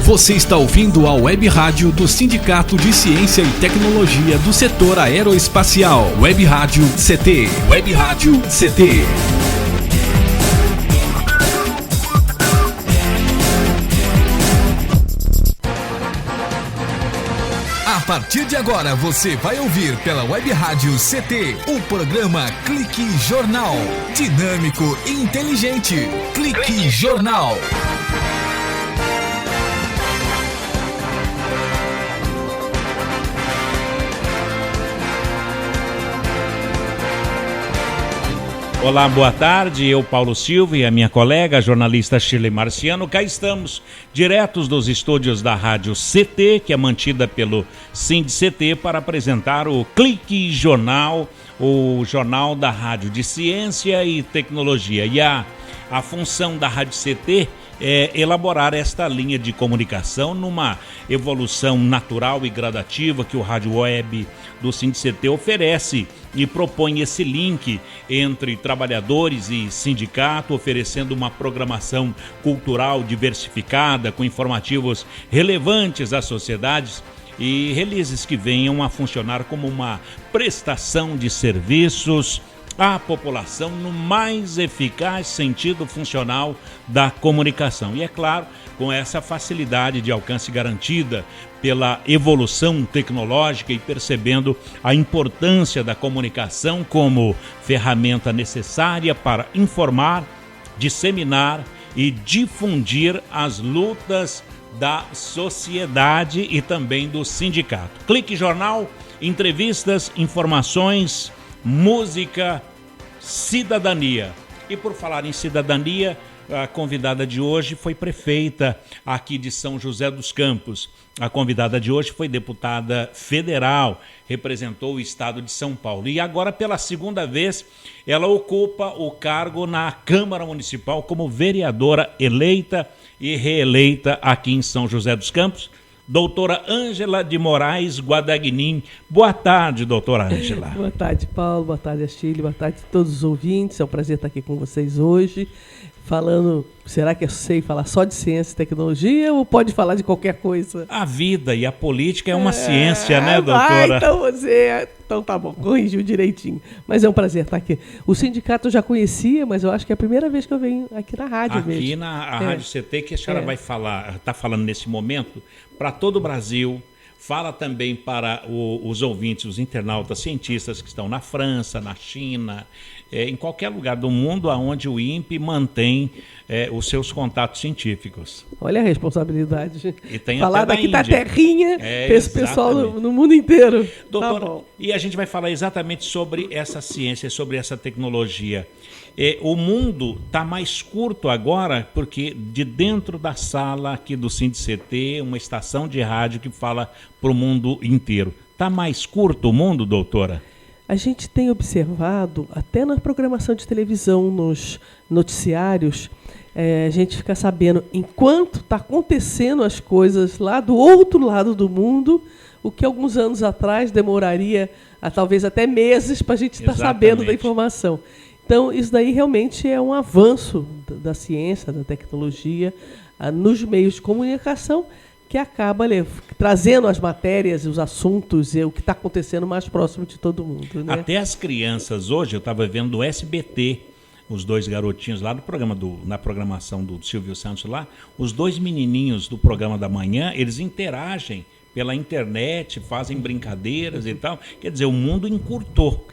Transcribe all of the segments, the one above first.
Você está ouvindo a Web Rádio do Sindicato de Ciência e Tecnologia do Setor Aeroespacial. Web Rádio CT. Web Rádio CT. A partir de agora você vai ouvir pela Web Rádio CT o programa Clique Jornal. Dinâmico e inteligente. Clique Jornal. Olá, boa tarde. Eu, Paulo Silva, e a minha colega, a jornalista Shirley Marciano, cá estamos, diretos dos estúdios da Rádio CT, que é mantida pelo SINDI-CT, para apresentar o Clique Jornal, o jornal da Rádio de Ciência e Tecnologia. E a função da Rádio CT é elaborar esta linha de comunicação numa evolução natural e gradativa que o Rádio Web do SINDI-CT oferece e propõe esse link entre trabalhadores e sindicato, oferecendo uma programação cultural diversificada, com informativos relevantes às sociedades e releases que venham a funcionar como uma prestação de serviços à população no mais eficaz sentido funcional da comunicação. E é claro, com essa facilidade de alcance garantida pela evolução tecnológica e percebendo a importância da comunicação como ferramenta necessária para informar, disseminar e difundir as lutas da sociedade e também do sindicato. Clique Jornal, entrevistas, informações, música, cidadania. E por falar em cidadania, a convidada de hoje foi prefeita aqui de São José dos Campos. A convidada de hoje foi deputada federal, representou o estado de São Paulo. E agora, pela segunda vez, ela ocupa o cargo na Câmara Municipal como vereadora eleita e reeleita aqui em São José dos Campos. Doutora Ângela de Moraes Guadagnin. Boa tarde, doutora Ângela. Boa tarde, Paulo. Boa tarde, Achille. Boa tarde a todos os ouvintes. É um prazer estar aqui com vocês hoje. Falando, será que eu sei falar só de ciência e tecnologia ou pode falar de qualquer coisa? A vida e a política é uma ciência, né, doutora? Então tá bom, corrigiu direitinho. Mas é um prazer estar aqui. O sindicato eu já conhecia, mas eu acho que é a primeira vez que eu venho aqui na rádio aqui mesmo. Aqui na Rádio CT, que a senhora vai falar, está falando nesse momento, para todo o Brasil. Fala também para os ouvintes, os internautas, cientistas que estão na França, na China, em qualquer lugar do mundo onde o INPE mantém os seus contatos científicos. Olha a responsabilidade. E tem falar daqui da terrinha para esse pessoal no mundo inteiro. Doutora, tá bom. E a gente vai falar exatamente sobre essa ciência, sobre essa tecnologia. O mundo está mais curto agora, porque de dentro da sala aqui do SINDI-CT, uma estação de rádio que fala para o mundo inteiro. Está mais curto o mundo, doutora? A gente tem observado, até na programação de televisão, nos noticiários, a gente fica sabendo, enquanto está acontecendo as coisas lá do outro lado do mundo, o que alguns anos atrás demoraria talvez até meses para a gente estar sabendo da informação. Então, isso daí realmente é um avanço da ciência, da tecnologia, nos meios de comunicação, que acaba trazendo as matérias, os assuntos e o que está acontecendo mais próximo de todo mundo. Né? Até as crianças hoje, eu estava vendo o SBT, os dois garotinhos lá do programa na programação do Silvio Santos lá, os dois menininhos do programa da manhã, eles interagem pela internet, fazem brincadeiras e tal. Quer dizer, o mundo encurtou.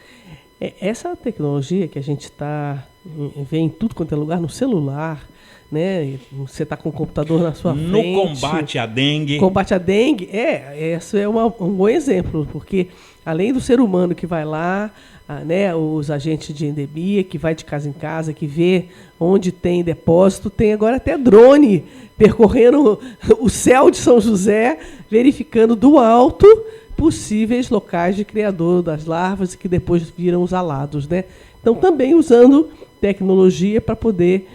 Essa tecnologia que a gente vê em tudo quanto é lugar, no celular, né? Você está com o computador na sua frente. No combate à dengue. Combate à dengue, esse é um bom exemplo, porque além do ser humano que vai lá, né, os agentes de endemia, que vai de casa em casa, que vê onde tem depósito, tem agora até drone percorrendo o céu de São José, verificando do alto possíveis locais de criador das larvas que depois viram os alados, né? Então, também usando tecnologia para poder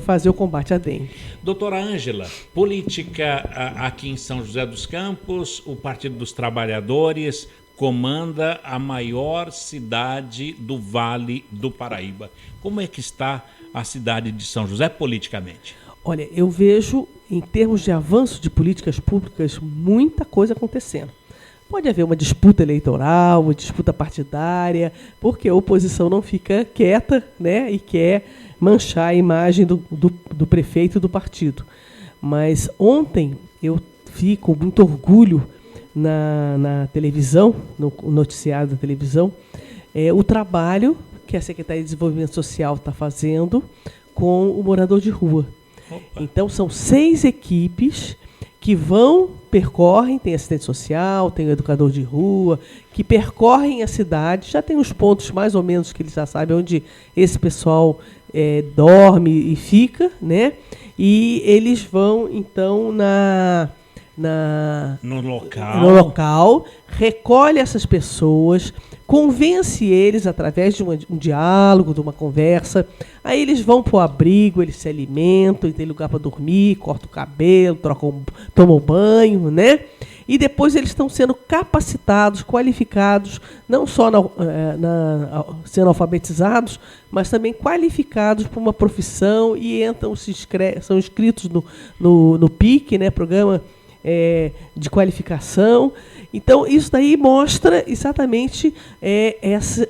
fazer o combate à dengue. Doutora Ângela, política aqui em São José dos Campos, o Partido dos Trabalhadores comanda a maior cidade do Vale do Paraíba. Como é que está a cidade de São José politicamente? Olha, eu vejo, em termos de avanço de políticas públicas, muita coisa acontecendo. Pode haver uma disputa eleitoral, uma disputa partidária, porque a oposição não fica quieta, né, e quer manchar a imagem do prefeito e do partido. Mas ontem eu vi com muito orgulho na televisão, no noticiário da televisão, o trabalho que a Secretaria de Desenvolvimento Social está fazendo com o morador de rua. Opa. Então, são 6 equipes que percorrem, tem assistente social, tem o educador de rua, que percorrem a cidade, já tem os pontos mais ou menos que eles já sabem onde esse pessoal dorme e fica, né? E eles vão, então, no local, recolhe essas pessoas, convence eles através de um diálogo, de uma conversa. Aí eles vão para o abrigo, eles se alimentam, tem lugar para dormir, cortam o cabelo, tomam banho, né? E depois eles estão sendo capacitados, qualificados, não só sendo alfabetizados, mas também qualificados para uma profissão e são inscritos no PIC, né? Programa de qualificação. Então, isso daí mostra exatamente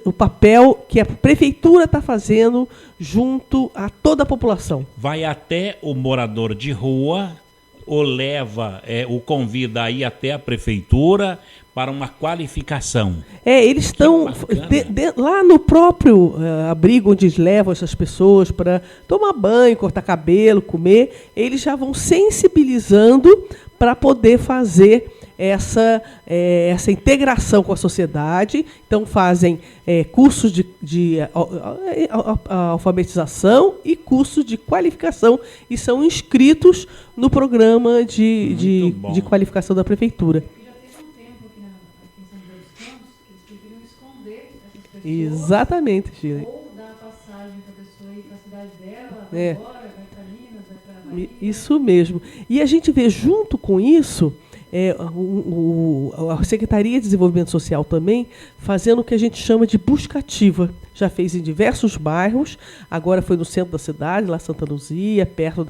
o papel que a prefeitura está fazendo junto a toda a população. Vai até o morador de rua, o convida a ir até a prefeitura para uma qualificação. Eles estão lá no próprio abrigo onde eles levam essas pessoas para tomar banho, cortar cabelo, comer, eles já vão sensibilizando para poder fazer essa integração com a sociedade. Então, fazem cursos de alfabetização e cursos de qualificação e são inscritos no programa de qualificação da prefeitura. Já teve um tempo aqui em São José dos Campos que eles preferiam esconder essas pessoas. Exatamente, Gila. Ou dar passagem para a pessoa ir para a cidade dela, vai embora, vai para Minas, vai para Bahia. Isso mesmo. E a gente vê junto com isso a Secretaria de Desenvolvimento Social também fazendo o que a gente chama de busca ativa. Já fez em diversos bairros, agora foi no centro da cidade, lá Santa Luzia, perto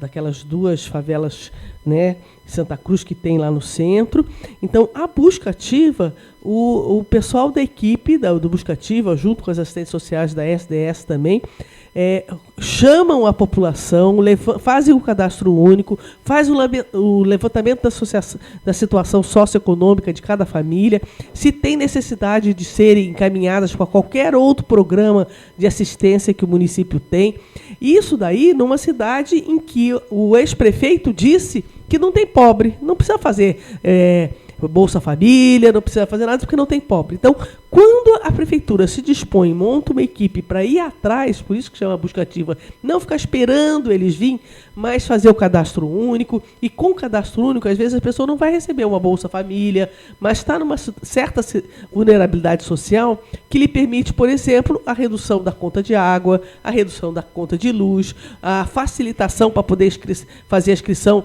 daquelas 2 favelas, né, Santa Cruz que tem lá no centro. Então, a busca ativa, o pessoal da equipe do busca ativa, junto com as assistentes sociais da SDS também, chamam a população, fazem o cadastro único, faz o levantamento da situação socioeconômica de cada família, se tem necessidade de serem encaminhadas para qualquer outro programa de assistência que o município tem. Isso daí numa cidade em que o ex-prefeito disse que não tem pobre, não precisa fazer Bolsa Família, não precisa fazer nada porque não tem pobre. Então, quando a prefeitura se dispõe, monta uma equipe para ir atrás, por isso que chama busca ativa, não ficar esperando eles virem, mas fazer o cadastro único, e com o cadastro único, às vezes a pessoa não vai receber uma Bolsa Família, mas está numa certa vulnerabilidade social que lhe permite, por exemplo, a redução da conta de água, a redução da conta de luz, a facilitação para poder fazer a inscrição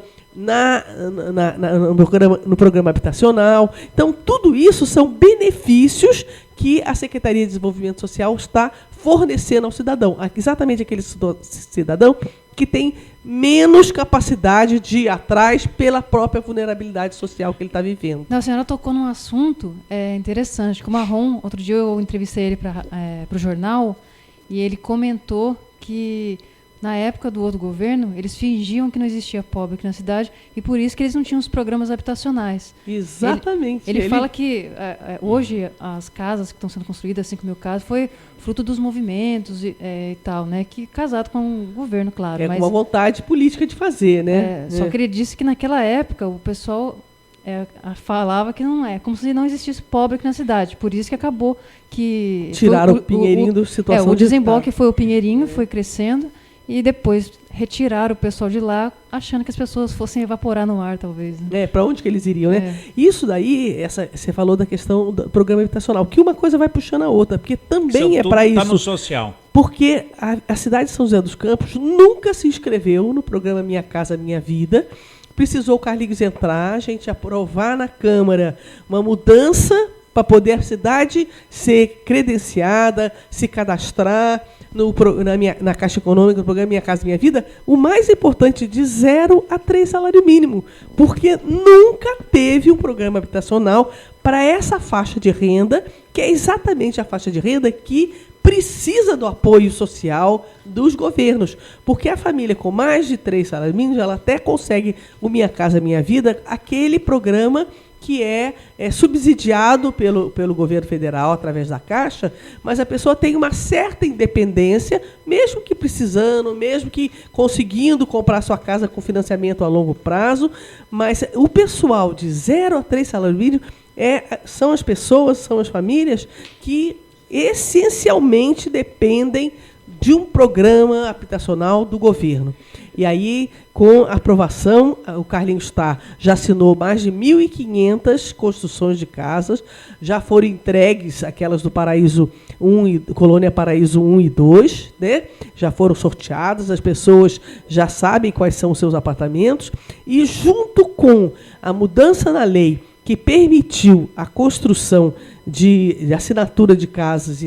no programa habitacional. Então, tudo isso são benefícios que a Secretaria de Desenvolvimento Social está fornecendo ao cidadão. Exatamente aquele cidadão que tem menos capacidade de ir atrás pela própria vulnerabilidade social que ele está vivendo. Não, a senhora tocou num assunto interessante. O Marrom, outro dia eu entrevistei ele para o jornal, e ele comentou que na época do outro governo, eles fingiam que não existia pobre aqui na cidade e por isso que eles não tinham os programas habitacionais. Exatamente. Ele fala que hoje as casas que estão sendo construídas, 5 mil casas, foi fruto dos movimentos e tal, né? Que casado com o governo, claro. Com uma vontade política de fazer, né? Só que ele disse que naquela época o pessoal falava que não como se não existisse pobre aqui na cidade. Por isso que acabou que... Tiraram o Pinheirinho da situação o desembolque foi o Pinheirinho, foi crescendo. E depois retiraram o pessoal de lá, achando que as pessoas fossem evaporar no ar, talvez. Né? Para onde que eles iriam, né? Isso daí, você falou da questão do programa habitacional, que uma coisa vai puxando a outra, porque também é para isso. Está no social. Porque a cidade de São José dos Campos nunca se inscreveu no programa Minha Casa Minha Vida. Precisou o Carlinhos entrar, a gente aprovar na Câmara uma mudança para poder a cidade ser credenciada, se cadastrar na Caixa Econômica, no programa Minha Casa Minha Vida, o mais importante, de 0 a 3 salário mínimo, porque nunca teve um programa habitacional para essa faixa de renda, que é exatamente a faixa de renda que precisa do apoio social dos governos, porque a família com mais de 3 salários mínimos, ela até consegue o Minha Casa Minha Vida, aquele programa que é subsidiado pelo governo federal através da Caixa, mas a pessoa tem uma certa independência, mesmo que precisando, mesmo que conseguindo comprar sua casa com financiamento a longo prazo, mas o pessoal de 0 a 3 salários mínimos são as pessoas, são as famílias que essencialmente dependem de um programa habitacional do governo. E aí, com a aprovação, o Carlinhos já assinou mais de 1.500 construções de casas, já foram entregues aquelas do Paraíso 1 Colônia Paraíso 1 e 2, né? Já foram sorteadas, as pessoas já sabem quais são os seus apartamentos, e junto com a mudança na lei que permitiu a construção de assinatura de casas,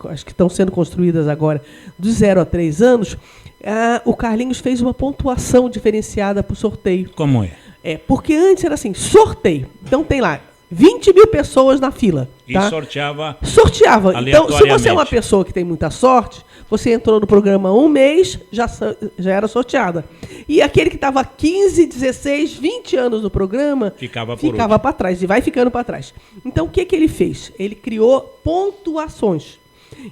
as que estão sendo construídas agora, de 0 a 3 anos, o Carlinhos fez uma pontuação diferenciada para o sorteio. Como é? Porque antes era assim, sorteio. Então tem lá 20 mil pessoas na fila. Tá? E sorteava. Então, se você é uma pessoa que tem muita sorte, você entrou no programa um mês, já era sorteada. E aquele que estava 15, 16, 20 anos no programa, ficava para trás e vai ficando para trás. Então, o que ele fez? Ele criou pontuações.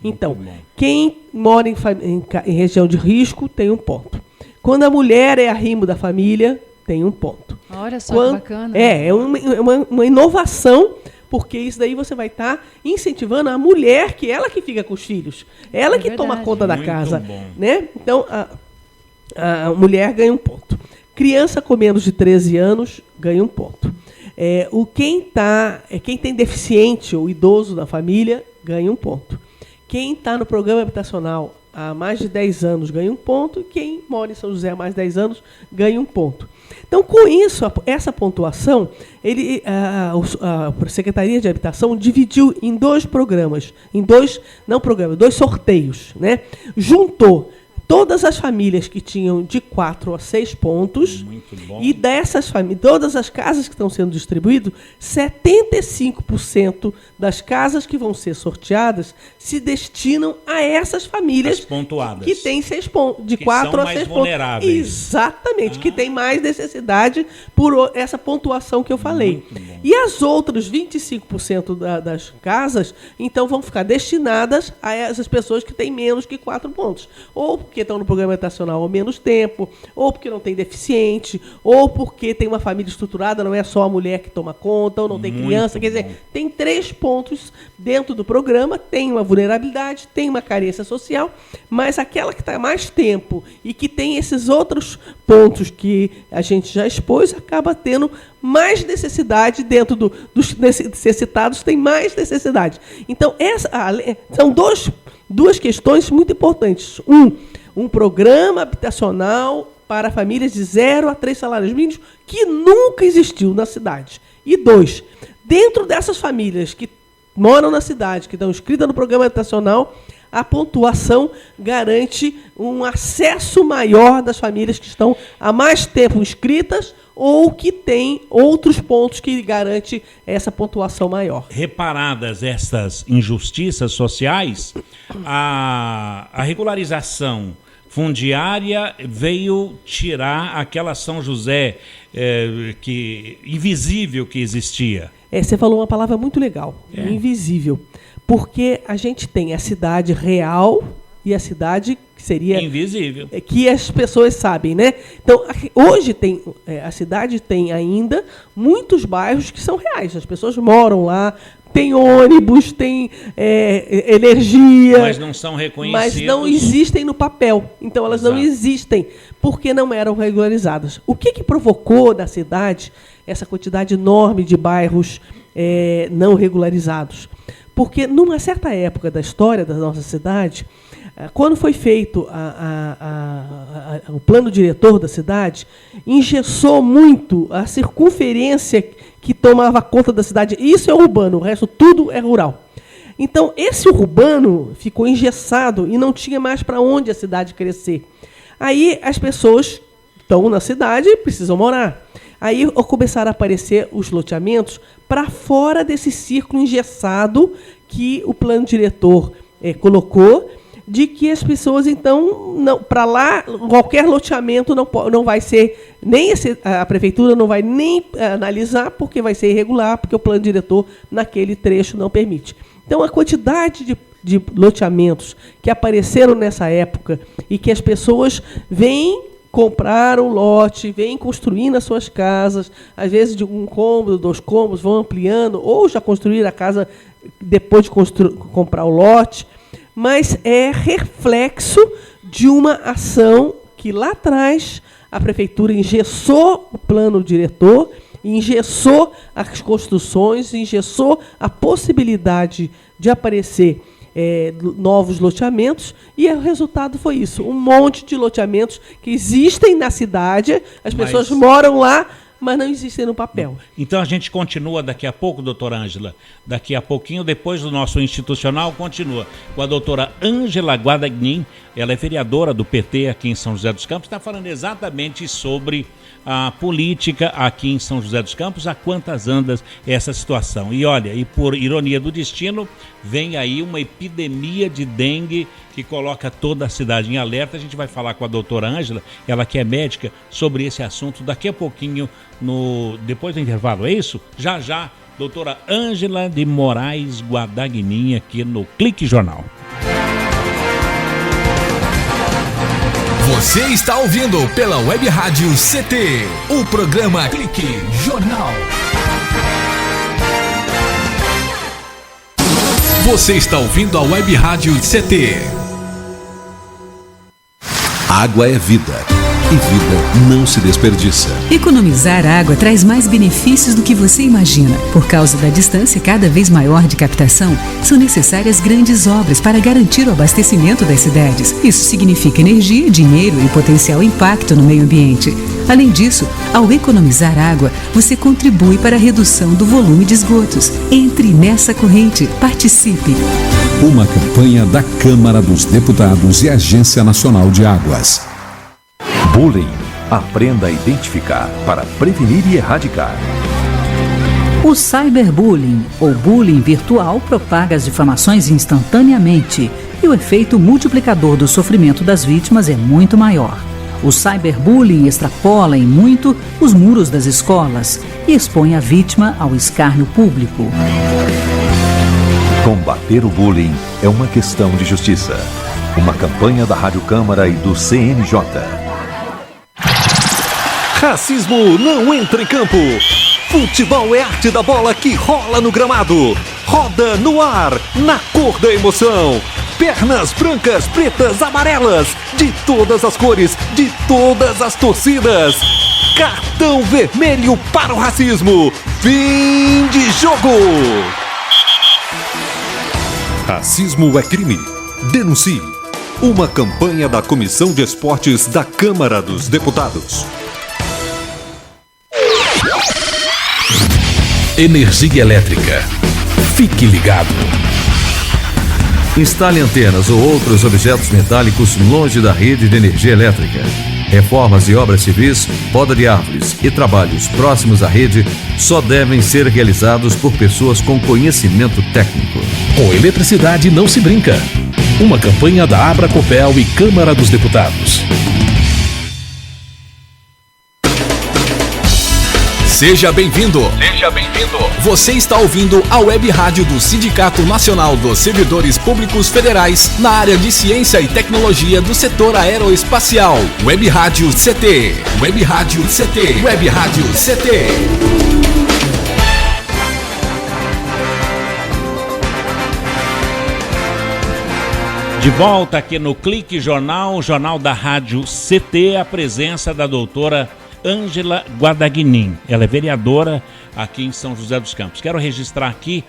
Então, quem mora em região de risco tem 1 ponto. Quando a mulher é arrimo da família, tem 1 ponto. Olha só que bacana. É uma inovação, porque isso daí você vai estar incentivando a mulher, que ela que fica com os filhos, ela que toma conta da casa. Né? Então, a mulher ganha 1 ponto. Criança com menos de 13 anos ganha 1 ponto. Quem tem deficiente ou idoso na família ganha 1 ponto. Quem está no programa habitacional há mais de 10 anos ganha 1 ponto, e quem mora em São José há mais de 10 anos ganha 1 ponto. Então, com isso, essa pontuação, a Secretaria de Habitação dividiu em 2 programas, dois sorteios, né? Juntou todas as famílias que tinham de 4 a 6 pontos. Muito bom. E dessas famílias, todas as casas que estão sendo distribuídas, 75% das casas que vão ser sorteadas se destinam a essas famílias pontuadas, que têm 6 pontos, de 4 a 6 pontos. Exatamente, que tem mais necessidade por essa pontuação que eu falei. E as outras 25% das casas, então, vão ficar destinadas a essas pessoas que têm menos que 4 pontos. Ou porque estão no programa habitacional há menos tempo, ou porque não tem deficiente, ou porque tem uma família estruturada, não é só a mulher que toma conta, ou não tem criança. Quer dizer, tem 3 pontos dentro do programa, tem uma vulnerabilidade, tem uma carência social, mas aquela que está mais tempo e que tem esses outros pontos que a gente já expôs, acaba tendo mais necessidade dentro dos necessitados, tem mais necessidade. Então, são duas questões muito importantes. Um programa habitacional para famílias de 0 a 3 salários mínimos que nunca existiu na cidade. E 2, dentro dessas famílias que moram na cidade, que estão inscritas no programa habitacional, a pontuação garante um acesso maior das famílias que estão há mais tempo inscritas ou que têm outros pontos que garantem essa pontuação maior. Reparadas estas injustiças sociais, a regularização fundiária veio tirar aquela São José invisível que existia. Você falou uma palavra muito legal, invisível. Porque a gente tem a cidade real e a cidade que seria invisível, que as pessoas sabem, né? Então, hoje a cidade tem ainda muitos bairros que são reais. As pessoas moram lá, tem ônibus, tem energia, mas não são reconhecidos. Mas não existem no papel. Então, elas não existem porque não eram regularizadas. O que provocou na cidade essa quantidade enorme de bairros não regularizados? Porque, numa certa época da história da nossa cidade, quando foi feito o plano diretor da cidade, engessou muito a circunferência que tomava conta da cidade. Isso é urbano, o resto tudo é rural. Então, esse urbano ficou engessado e não tinha mais para onde a cidade crescer. Aí as pessoas estão na cidade e precisam morar. Aí começaram a aparecer os loteamentos para fora desse círculo engessado que o plano diretor colocou, de que as pessoas, então, para lá, qualquer loteamento não vai ser, nem a prefeitura não vai nem analisar, porque vai ser irregular, porque o plano diretor naquele trecho não permite. Então, a quantidade de loteamentos que apareceram nessa época e que as pessoas vêm comprar um lote, vêm construindo as suas casas, às vezes de um cômodo, 2 cômodos, vão ampliando, ou já construíram a casa depois de comprar o lote, mas é reflexo de uma ação que lá atrás a prefeitura engessou o plano diretor, engessou as construções, engessou a possibilidade de aparecer novos loteamentos, e o resultado foi isso. Um monte de loteamentos que existem na cidade, as pessoas moram lá, mas não existem no papel. Então a gente continua daqui a pouco, doutora Ângela. Daqui a pouquinho, depois do nosso institucional, continua com a doutora Ângela Guadagnin. Ela é vereadora do PT aqui em São José dos Campos, está falando exatamente sobre a política aqui em São José dos Campos, a quantas anda essa situação. E olha, e por ironia do destino, vem aí uma epidemia de dengue que coloca toda a cidade em alerta. A gente vai falar com a doutora Ângela, ela que é médica, sobre esse assunto daqui a pouquinho, depois do intervalo, é isso? Já já, doutora Ângela de Moraes Guadagnin aqui no Clique Jornal. Você está ouvindo pela Web Rádio CT, o programa Clique Jornal. Você está ouvindo a Web Rádio CT. Água é vida. E vida não se desperdiça. Economizar água traz mais benefícios do que você imagina. Por causa da distância cada vez maior de captação, são necessárias grandes obras para garantir o abastecimento das cidades. Isso significa energia, dinheiro e potencial impacto no meio ambiente. Além disso, ao economizar água, você contribui para a redução do volume de esgotos. Entre nessa corrente, participe. Uma campanha da Câmara dos Deputados e Agência Nacional de Águas. Bullying. Aprenda a identificar para prevenir e erradicar. O cyberbullying, ou bullying virtual, propaga as difamações instantaneamente e o efeito multiplicador do sofrimento das vítimas é muito maior. O cyberbullying extrapola em muito os muros das escolas e expõe a vítima ao escárnio público. Combater o bullying é uma questão de justiça. Uma campanha da Rádio Câmara e do CNJ. Racismo não entra em campo. Futebol é arte da bola que rola no gramado. Roda no ar, na cor da emoção. Pernas brancas, pretas, amarelas, de todas as cores, de todas as torcidas. Cartão vermelho para o racismo. Fim de jogo. Racismo é crime. Denuncie. Uma campanha da Comissão de Esportes da Câmara dos Deputados. Energia elétrica. Fique ligado. Instale antenas ou outros objetos metálicos longe da rede de energia elétrica. Reformas e obras civis, poda de árvores e trabalhos próximos à rede só devem ser realizados por pessoas com conhecimento técnico. Com eletricidade não se brinca. Uma campanha da Abracopel e Câmara dos Deputados. Seja bem-vindo. Seja bem-vindo. Você está ouvindo a Web Rádio do Sindicato Nacional dos Servidores Públicos Federais na área de Ciência e Tecnologia do setor aeroespacial. Web Rádio CT. Web Rádio CT. Web Rádio CT. De volta aqui no Clique Jornal, Jornal da Rádio CT, a presença da doutora Ângela Guadagnin. Ela é vereadora aqui em São José dos Campos. Quero registrar aqui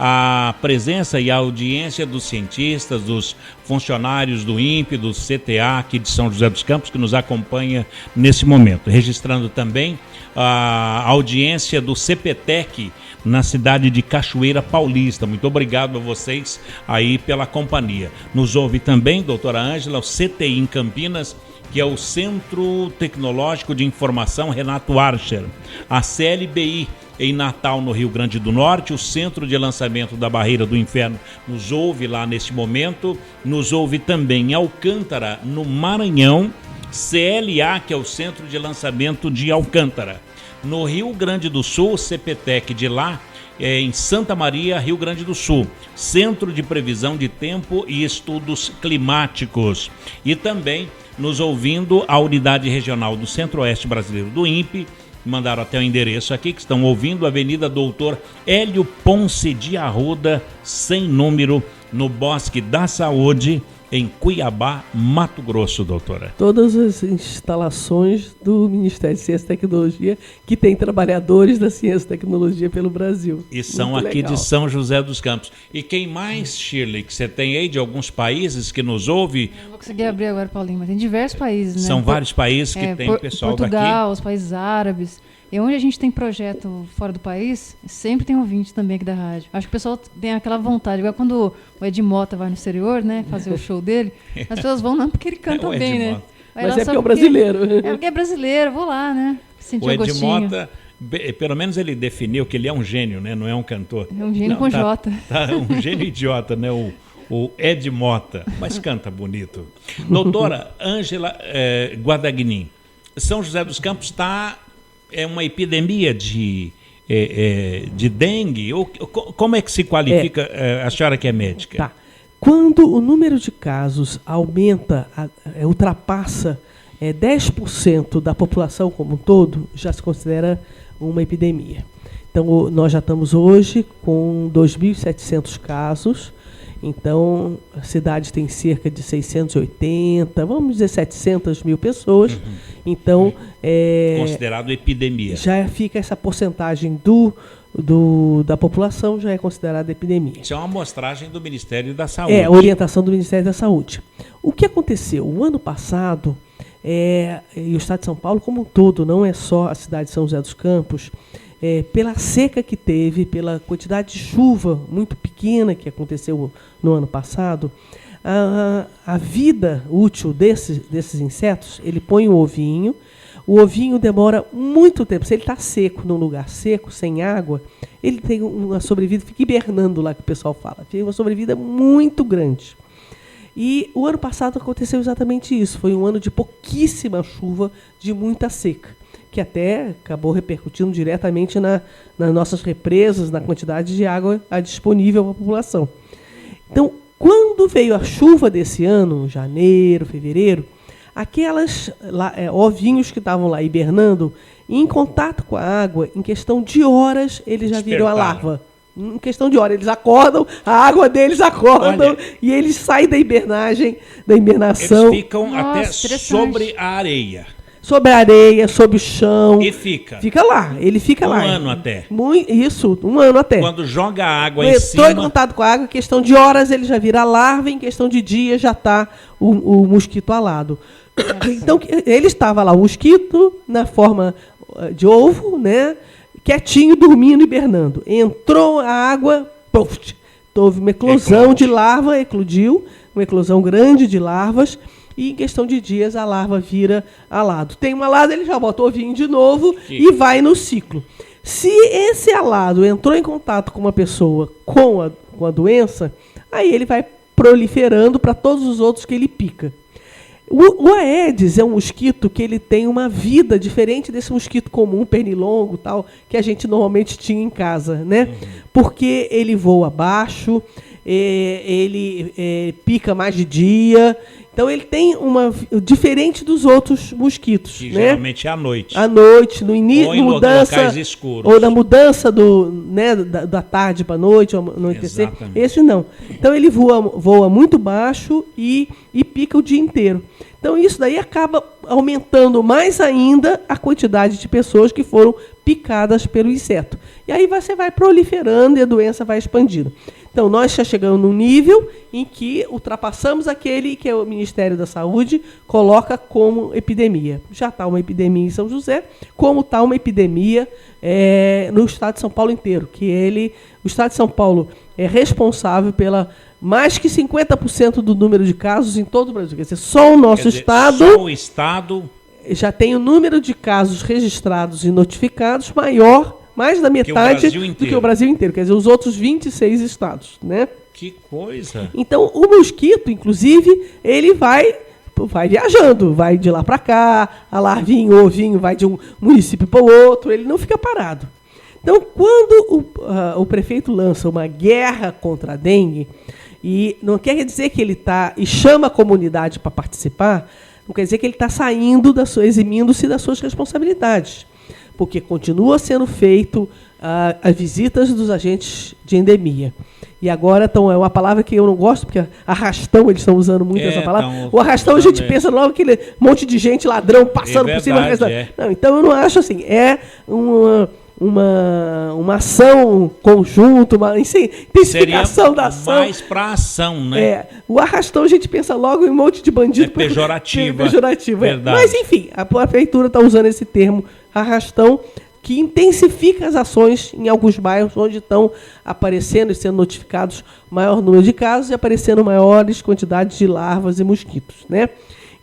a presença e a audiência dos cientistas, dos funcionários do INPE, do CTA aqui de São José dos Campos, que nos acompanha nesse momento. Registrando também a audiência do CPTEC na cidade de Cachoeira Paulista. Muito obrigado a vocês aí pela companhia. Nos ouve também, doutora Ângela, o CTI em Campinas, que é o Centro Tecnológico de Informação Renato Archer. A CLBI em Natal, no Rio Grande do Norte, o Centro de Lançamento da Barreira do Inferno nos ouve lá neste momento. Nos ouve também em Alcântara, no Maranhão, CLA, que é o Centro de Lançamento de Alcântara. No Rio Grande do Sul, CPTEC de lá, em Santa Maria, Rio Grande do Sul, Centro de Previsão de Tempo e Estudos Climáticos. E também nos ouvindo a Unidade Regional do Centro-Oeste Brasileiro do INPE, mandaram até o endereço aqui, que estão ouvindo, Avenida Doutor Hélio Ponce de Arruda, sem número, no Bosque da Saúde, em Cuiabá, Mato Grosso, doutora. Todas as instalações do Ministério de Ciência e Tecnologia que tem trabalhadores da ciência e tecnologia pelo Brasil. E são muito aqui legal. De São José dos Campos. E quem mais, Shirley, que você tem aí de alguns países que nos ouve? Não vou conseguir abrir agora, Paulinho, mas tem diversos países, né? São vários países que tem pessoal Portugal, daqui. os países árabes. E onde a gente tem projeto fora do país, sempre tem ouvinte também aqui da rádio. Acho que o pessoal tem aquela vontade. Igual quando o Ed Mota vai no exterior, né, fazer o show dele, as pessoas vão não porque ele canta bem, né? Mas é porque é o brasileiro. É porque é brasileiro, vou lá, né? Sentir o Ed gostinho. Mota, pelo menos ele definiu que ele é um gênio, né? Não é um cantor. É um gênio com J. Um gênio idiota, né? O Ed Mota, mas canta bonito. Doutora Ângela Guadagnin, São José dos Campos está... É uma epidemia de dengue? Ou, como é que se qualifica a senhora que é médica? Tá. Quando o número de casos aumenta, ultrapassa 10% da população como um todo, já se considera uma epidemia. Então, nós já estamos hoje com 2.700 casos. Então, a cidade tem cerca de 680, vamos dizer 700 mil pessoas. Então, considerado epidemia. Já fica essa porcentagem da população, já é considerada epidemia. Isso é uma amostragem do Ministério da Saúde. É, orientação do Ministério da Saúde. O que aconteceu? O ano passado, e o estado de São Paulo como um todo, não é só a cidade de São José dos Campos, pela seca que teve, pela quantidade de chuva muito pequena que aconteceu no ano passado, a vida útil desses insetos, ele põe o ovinho demora muito tempo. Se ele está seco, num lugar seco, sem água, ele tem uma sobrevida, fica hibernando lá, que o pessoal fala, tem uma sobrevida muito grande. E o ano passado aconteceu exatamente isso, foi um ano de pouquíssima chuva, de muita seca, que até acabou repercutindo diretamente nas nossas represas, na quantidade de água disponível para a população. Então, quando veio a chuva desse ano, janeiro, fevereiro, aquelas ovinhos que estavam lá hibernando, em contato com a água, em questão de horas, eles já viram a larva. Em questão de horas, eles acordam, a água deles acordam. Olha, e eles saem da hibernação. Eles ficam até sobre a areia. Sobre a areia, sobre o chão. E fica. Fica lá, ele fica lá. Um ano até. Isso, um ano até. Quando joga a água em cima... Estou em contato com a água, em questão de horas ele já vira a larva, em questão de dias já está o mosquito alado. Então, ele estava lá, o mosquito, na forma de ovo, quietinho, dormindo, hibernando. Entrou a água, houve uma eclosão de larva, eclodiu, uma eclosão grande de larvas, e em questão de dias a larva vira alado. Tem um alado, ele já bota o ovinho de novo e vai no ciclo. Se esse alado entrou em contato com uma pessoa com a doença, aí ele vai proliferando para todos os outros que ele pica. O Aedes é um mosquito que ele tem uma vida diferente desse mosquito comum, pernilongo, tal, que a gente normalmente tinha em casa, né? Porque ele voa baixo, ele pica mais de dia. Então ele tem diferente dos outros mosquitos, que né? Geralmente é à noite. À noite, no início, ou em locais escuros. Ou na mudança da tarde para a noite, ou anoitecer. Exatamente. Esse não. Então ele voa muito baixo e pica o dia inteiro. Então isso daí acaba aumentando mais ainda a quantidade de pessoas que foram picadas pelo inseto. E aí você vai proliferando e a doença vai expandindo. Então, nós já chegamos num nível em que ultrapassamos aquele que o Ministério da Saúde coloca como epidemia. Já está uma epidemia em São José, como está uma epidemia no estado de São Paulo inteiro. O estado de São Paulo é responsável pela mais que 50% do número de casos em todo o Brasil. Quer dizer, só o nosso estado... Só o estado... já tem o número de casos registrados e notificados mais da metade do que o Brasil inteiro. Quer dizer, os outros 26 estados, né? Que coisa! Então, o mosquito, inclusive, ele vai viajando, vai de lá para cá, a larvinha, o ovinho vai de um município para o outro, ele não fica parado. Então, quando o prefeito lança uma guerra contra a dengue, e não quer dizer que ele está e chama a comunidade para participar, não quer dizer que ele está eximindo-se das suas responsabilidades, porque continua sendo feito as visitas dos agentes de endemia. E agora é uma palavra que eu não gosto, porque arrastão, eles estão usando muito essa palavra. O arrastão a gente pensa logo aquele monte de gente, ladrão, passando por cima. Não, então eu não acho assim. É uma ação conjunta, uma intensificação da ação. Mais para ação, né? O arrastão a gente pensa logo em um monte de bandido. É pejorativo. Verdade. Mas, enfim, a prefeitura está usando esse termo arrastão, que intensifica as ações em alguns bairros onde estão aparecendo e sendo notificados maior número de casos e aparecendo maiores quantidades de larvas e mosquitos, né?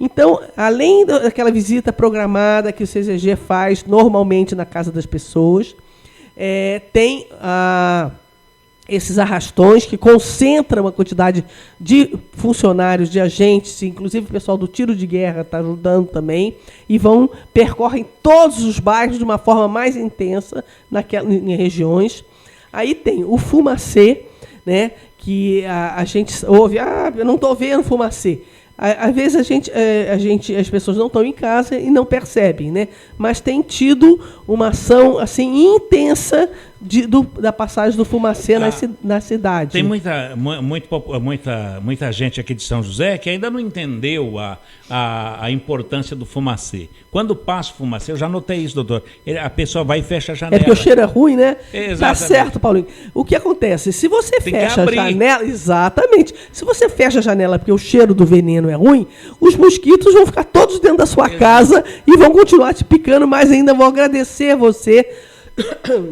Então, além daquela visita programada que o CZG faz normalmente na casa das pessoas, tem esses arrastões que concentram uma quantidade de funcionários, de agentes, inclusive o pessoal do tiro de guerra está ajudando também, e percorrem todos os bairros de uma forma mais intensa em regiões. Aí tem o fumacê, né, que a gente ouve, eu não estou vendo fumacê. Às vezes as pessoas não estão em casa e não percebem, né? Mas tem tido uma ação assim intensa da passagem do fumacê na cidade. Tem muita gente aqui de São José que ainda não entendeu a importância do fumacê. Quando passa o fumacê, eu já notei isso, doutor, a pessoa vai e fecha a janela. É porque o cheiro é ruim, né? Exatamente. Tá certo, Paulinho. O que acontece? Se você fecha a janela... Exatamente. Se você fecha a janela porque o cheiro do veneno é ruim, os mosquitos vão ficar todos dentro da sua casa e vão continuar te picando, mas ainda vão agradecer você.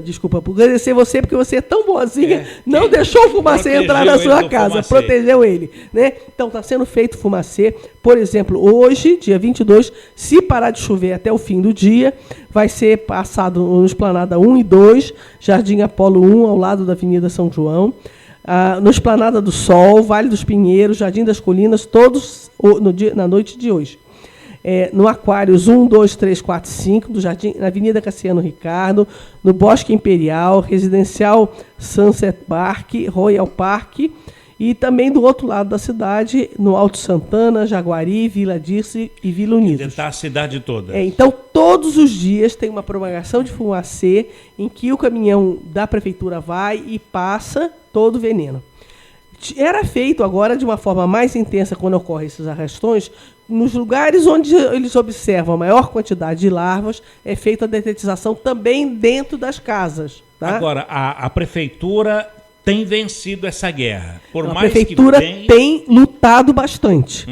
Desculpa, por agradecer você, porque você é tão boazinha, não deixou o fumacê entrar na sua casa, protegeu ele, né? Então, está sendo feito fumacê. Por exemplo, hoje, dia 22, se parar de chover até o fim do dia, vai ser passado no Esplanada 1 e 2, Jardim Apolo 1, ao lado da Avenida São João, no Esplanada do Sol, Vale dos Pinheiros, Jardim das Colinas, todos na noite de hoje. No Aquários 1, 2, 3, 4, 5, do Jardim, na Avenida Cassiano Ricardo, no Bosque Imperial, Residencial Sunset Park, Royal Park, e também do outro lado da cidade, no Alto Santana, Jaguari, Vila Dirce e Vila Unidos. Está a cidade toda. Então, todos os dias tem uma propagação de fumacê em que o caminhão da prefeitura vai e passa todo o veneno. Era feito agora de uma forma mais intensa quando ocorrem esses arrastões. Nos lugares onde eles observam a maior quantidade de larvas, é feita a detetização também dentro das casas. Tá? Agora, a prefeitura tem vencido essa guerra. A prefeitura tem lutado bastante,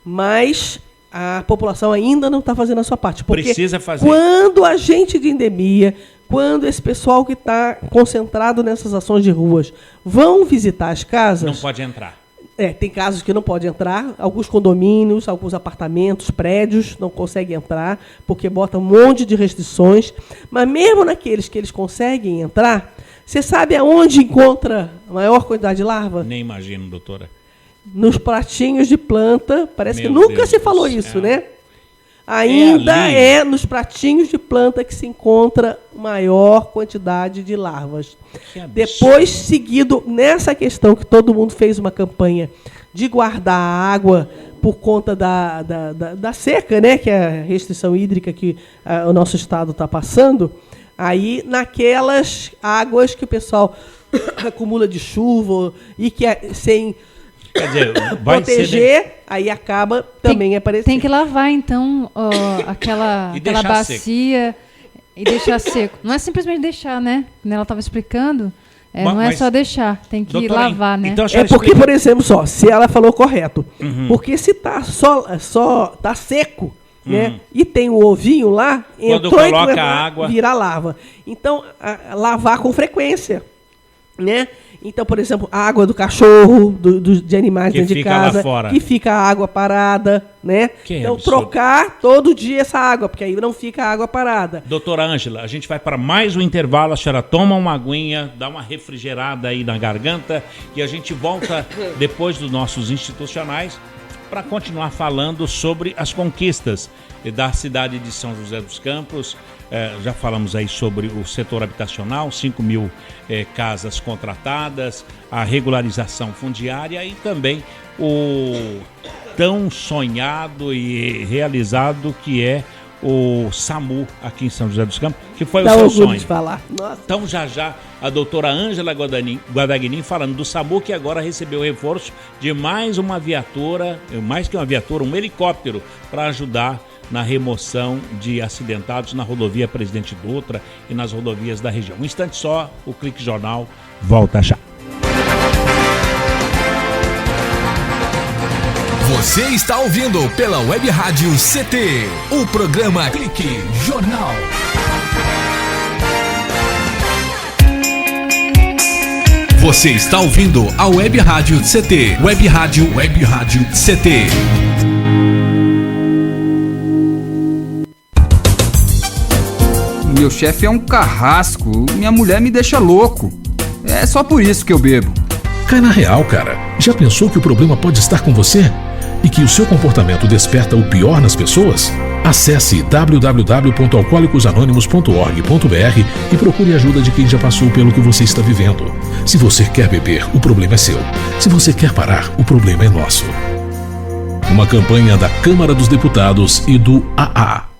mas a população ainda não está fazendo a sua parte. Porque precisa fazer. Quando a gente de endemia, quando esse pessoal que está concentrado nessas ações de ruas vão visitar as casas... Não pode entrar. Tem casos que não pode entrar, alguns condomínios, alguns apartamentos, prédios não conseguem entrar, porque botam um monte de restrições. Mas mesmo naqueles que eles conseguem entrar, você sabe aonde encontra a maior quantidade de larva? Nem imagino, doutora. Nos pratinhos de planta, parece que nunca se falou isso, né? ainda é nos pratinhos de planta que se encontra maior quantidade de larvas. Depois, seguido nessa questão que todo mundo fez uma campanha de guardar a água por conta da seca, né, que é a restrição hídrica que o nosso estado está passando, aí naquelas águas que o pessoal acumula de chuva e que sem proteger, aí acaba também aparecendo. Tem que lavar, então, aquela bacia e deixar seco. Não é simplesmente deixar, né? Ela estava explicando. Não é só deixar, tem que lavar, né? Então, porque, por exemplo, se ela falou correto, porque se tá tá seco, né? E tem o ovinho lá, quando coloca a água, vira lava. Então, lavar com frequência, né? Então, por exemplo, a água do cachorro, de animais dentro de casa, que fica a água parada, né? Então, trocar todo dia essa água, porque aí não fica a água parada. Doutora Ângela, a gente vai para mais um intervalo, a senhora toma uma aguinha, dá uma refrigerada aí na garganta e a gente volta depois dos nossos institucionais para continuar falando sobre as conquistas da cidade de São José dos Campos. Já falamos aí sobre o setor habitacional, 5.000 casas contratadas, a regularização fundiária e também o tão sonhado e realizado que é o SAMU aqui em São José dos Campos, que foi o seu sonho. De falar. Nossa. Então já a doutora Ângela Guadagnin falando do SAMU, que agora recebeu reforço de mais uma viatura, mais que uma viatura, um helicóptero para ajudar na remoção de acidentados na rodovia Presidente Dutra e nas rodovias da região. Um instante só, o Clique Jornal volta já. Você está ouvindo pela Web Rádio CT, o programa Clique Jornal. Você está ouvindo a Web Rádio CT, Web Rádio CT. Meu chefe é um carrasco, minha mulher me deixa louco. É só por isso que eu bebo. Cai na real, cara. Já pensou que o problema pode estar com você? E que o seu comportamento desperta o pior nas pessoas? Acesse www.alcoolicosanonimos.org.br e procure ajuda de quem já passou pelo que você está vivendo. Se você quer beber, o problema é seu. Se você quer parar, o problema é nosso. Uma campanha da Câmara dos Deputados e do AA.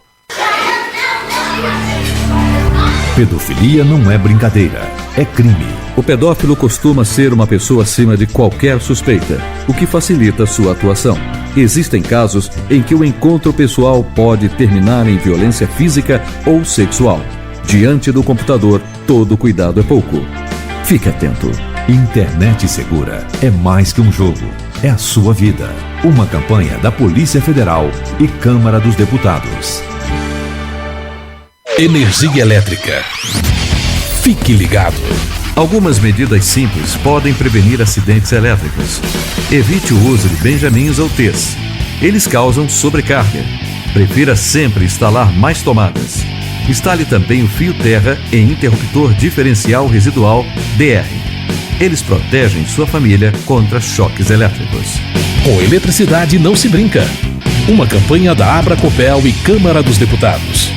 Pedofilia não é brincadeira, é crime. O pedófilo costuma ser uma pessoa acima de qualquer suspeita, o que facilita sua atuação. Existem casos em que o encontro pessoal pode terminar em violência física ou sexual. Diante do computador, todo cuidado é pouco. Fique atento. Internet segura é mais que um jogo, é a sua vida. Uma campanha da Polícia Federal e Câmara dos Deputados. Energia elétrica. Fique ligado. Algumas medidas simples podem prevenir acidentes elétricos. Evite o uso de benjamins ou T's. Eles causam sobrecarga. Prefira sempre instalar mais tomadas. Instale também o fio terra em interruptor diferencial residual DR. Eles protegem sua família contra choques elétricos. Com eletricidade não se brinca. Uma campanha da Abracopel e Câmara dos Deputados.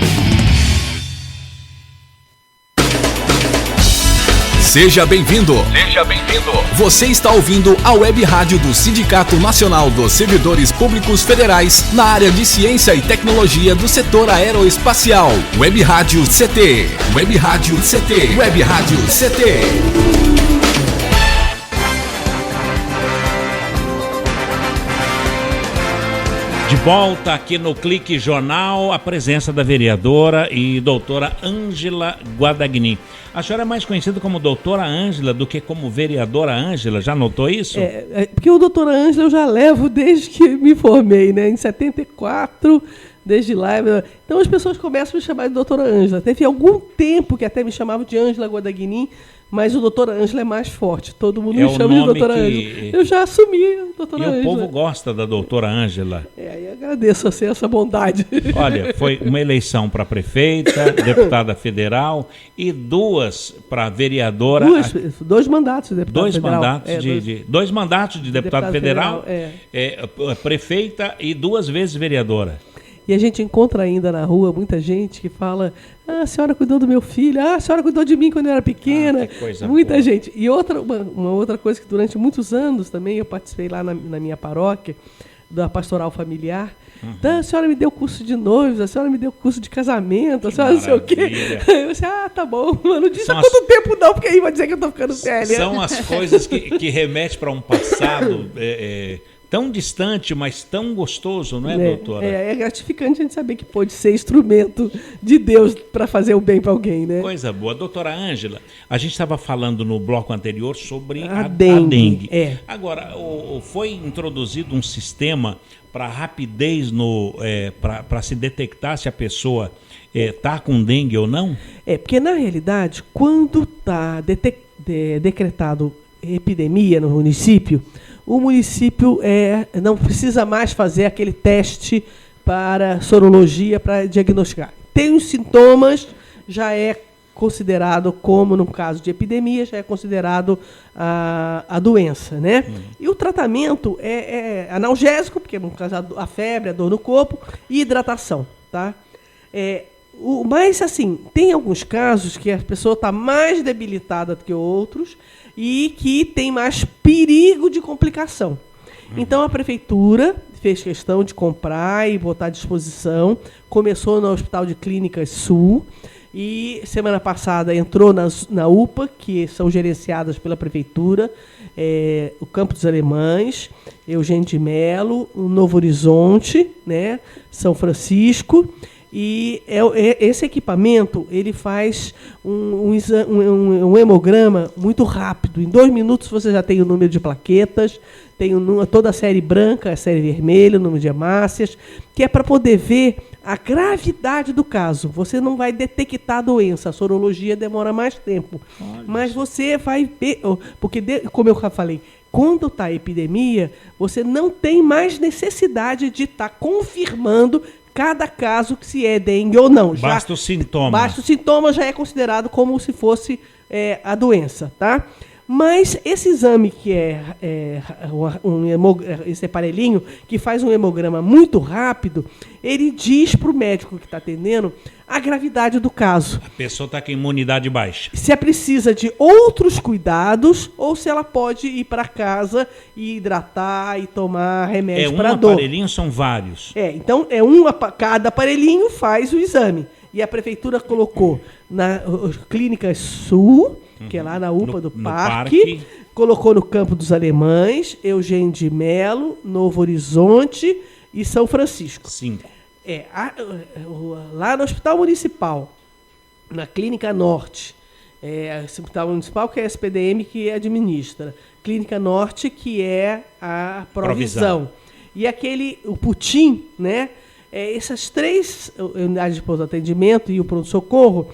Seja bem-vindo. Seja bem-vindo. Você está ouvindo a Web Rádio do Sindicato Nacional dos Servidores Públicos Federais na área de Ciência e Tecnologia do setor aeroespacial. Web Rádio CT. Web Rádio CT. Web Rádio CT. De volta aqui no Clique Jornal, a presença da vereadora e doutora Ângela Guadagnin. A senhora é mais conhecida como doutora Ângela do que como vereadora Ângela, já notou isso? Porque o doutora Ângela eu já levo desde que me formei, né? Em 74, desde lá. Então as pessoas começam a me chamar de doutora Ângela. Teve algum tempo que até me chamavam de Ângela Guadagnin, mas o doutora Ângela é mais forte. Todo mundo me chama de doutora Ângela. Eu já assumi a doutora Ângela. E o povo gosta da doutora Ângela. Aí agradeço assim, essa bondade. Olha, foi uma eleição para prefeita, deputada federal e duas para vereadora. Dois mandatos de deputada federal. Dois mandatos de deputada federal, prefeita e duas vezes vereadora. E a gente encontra ainda na rua muita gente que fala: a senhora cuidou do meu filho, a senhora cuidou de mim quando eu era pequena. Que coisa muita boa. gente. E uma outra coisa que durante muitos anos também eu participei lá na minha paróquia, da pastoral familiar. Então, a senhora me deu curso de noivos, a senhora me deu curso de casamento, a senhora não sei o quê. Eu disse, tá bom, não diz há quanto tempo não, porque aí vai dizer que eu tô ficando velha. São as coisas que remetem para um passado tão distante, mas tão gostoso, não é, doutora? É gratificante a gente saber que pode ser instrumento de Deus para fazer o bem para alguém, né? Coisa boa. Doutora Ângela, a gente estava falando no bloco anterior sobre a dengue. Agora, foi introduzido um sistema para rapidez para se detectar se a pessoa está com dengue ou não? Porque na realidade, quando está decretado epidemia no município, o município não precisa mais fazer aquele teste para sorologia para diagnosticar. Tem os sintomas, já é considerado, como no caso de epidemia, já é considerado a doença, né? E o tratamento é analgésico, porque no caso a febre, a dor no corpo, e hidratação, tá? Mas, assim, tem alguns casos que a pessoa está mais debilitada do que outros e que tem mais perigo de complicação. Então, a prefeitura fez questão de comprar e botar à disposição, começou no Hospital de Clínicas Sul, e semana passada entrou na UPA, que são gerenciadas pela prefeitura, o Campo dos Alemães, Eugênio de Melo, o Novo Horizonte, né, São Francisco. E esse equipamento ele faz um hemograma muito rápido. Em 2 minutos você já tem o número de plaquetas, tem toda a série branca, a série vermelha, o número de hemácias, que é para poder ver a gravidade do caso. Você não vai detectar a doença, a sorologia demora mais tempo. Mas você vai ver, porque, como eu já falei, quando está a epidemia, você não tem mais necessidade de estar confirmando cada caso que se é dengue ou não. Basta o sintoma. Basta o sintoma, já é considerado como se fosse a doença, tá? Mas esse exame que esse aparelhinho que faz um hemograma muito rápido, ele diz para o médico que está atendendo a gravidade do caso. A pessoa está com imunidade baixa. Se ela precisa de outros cuidados ou se ela pode ir para casa e hidratar e tomar remédio para dor. Um aparelhinho, são vários. Então cada aparelhinho faz o exame. E a prefeitura colocou na Clínica Sul, que é lá na UPA do Parque, colocou no Campo dos Alemães, Eugênio de Melo, Novo Horizonte e São Francisco. 5. Lá no Hospital Municipal, na Clínica Norte, Hospital Municipal, que é a SPDM que administra, Clínica Norte, que é a Provisão. E o Putim, né? Essas 3 unidades de atendimento e o pronto-socorro,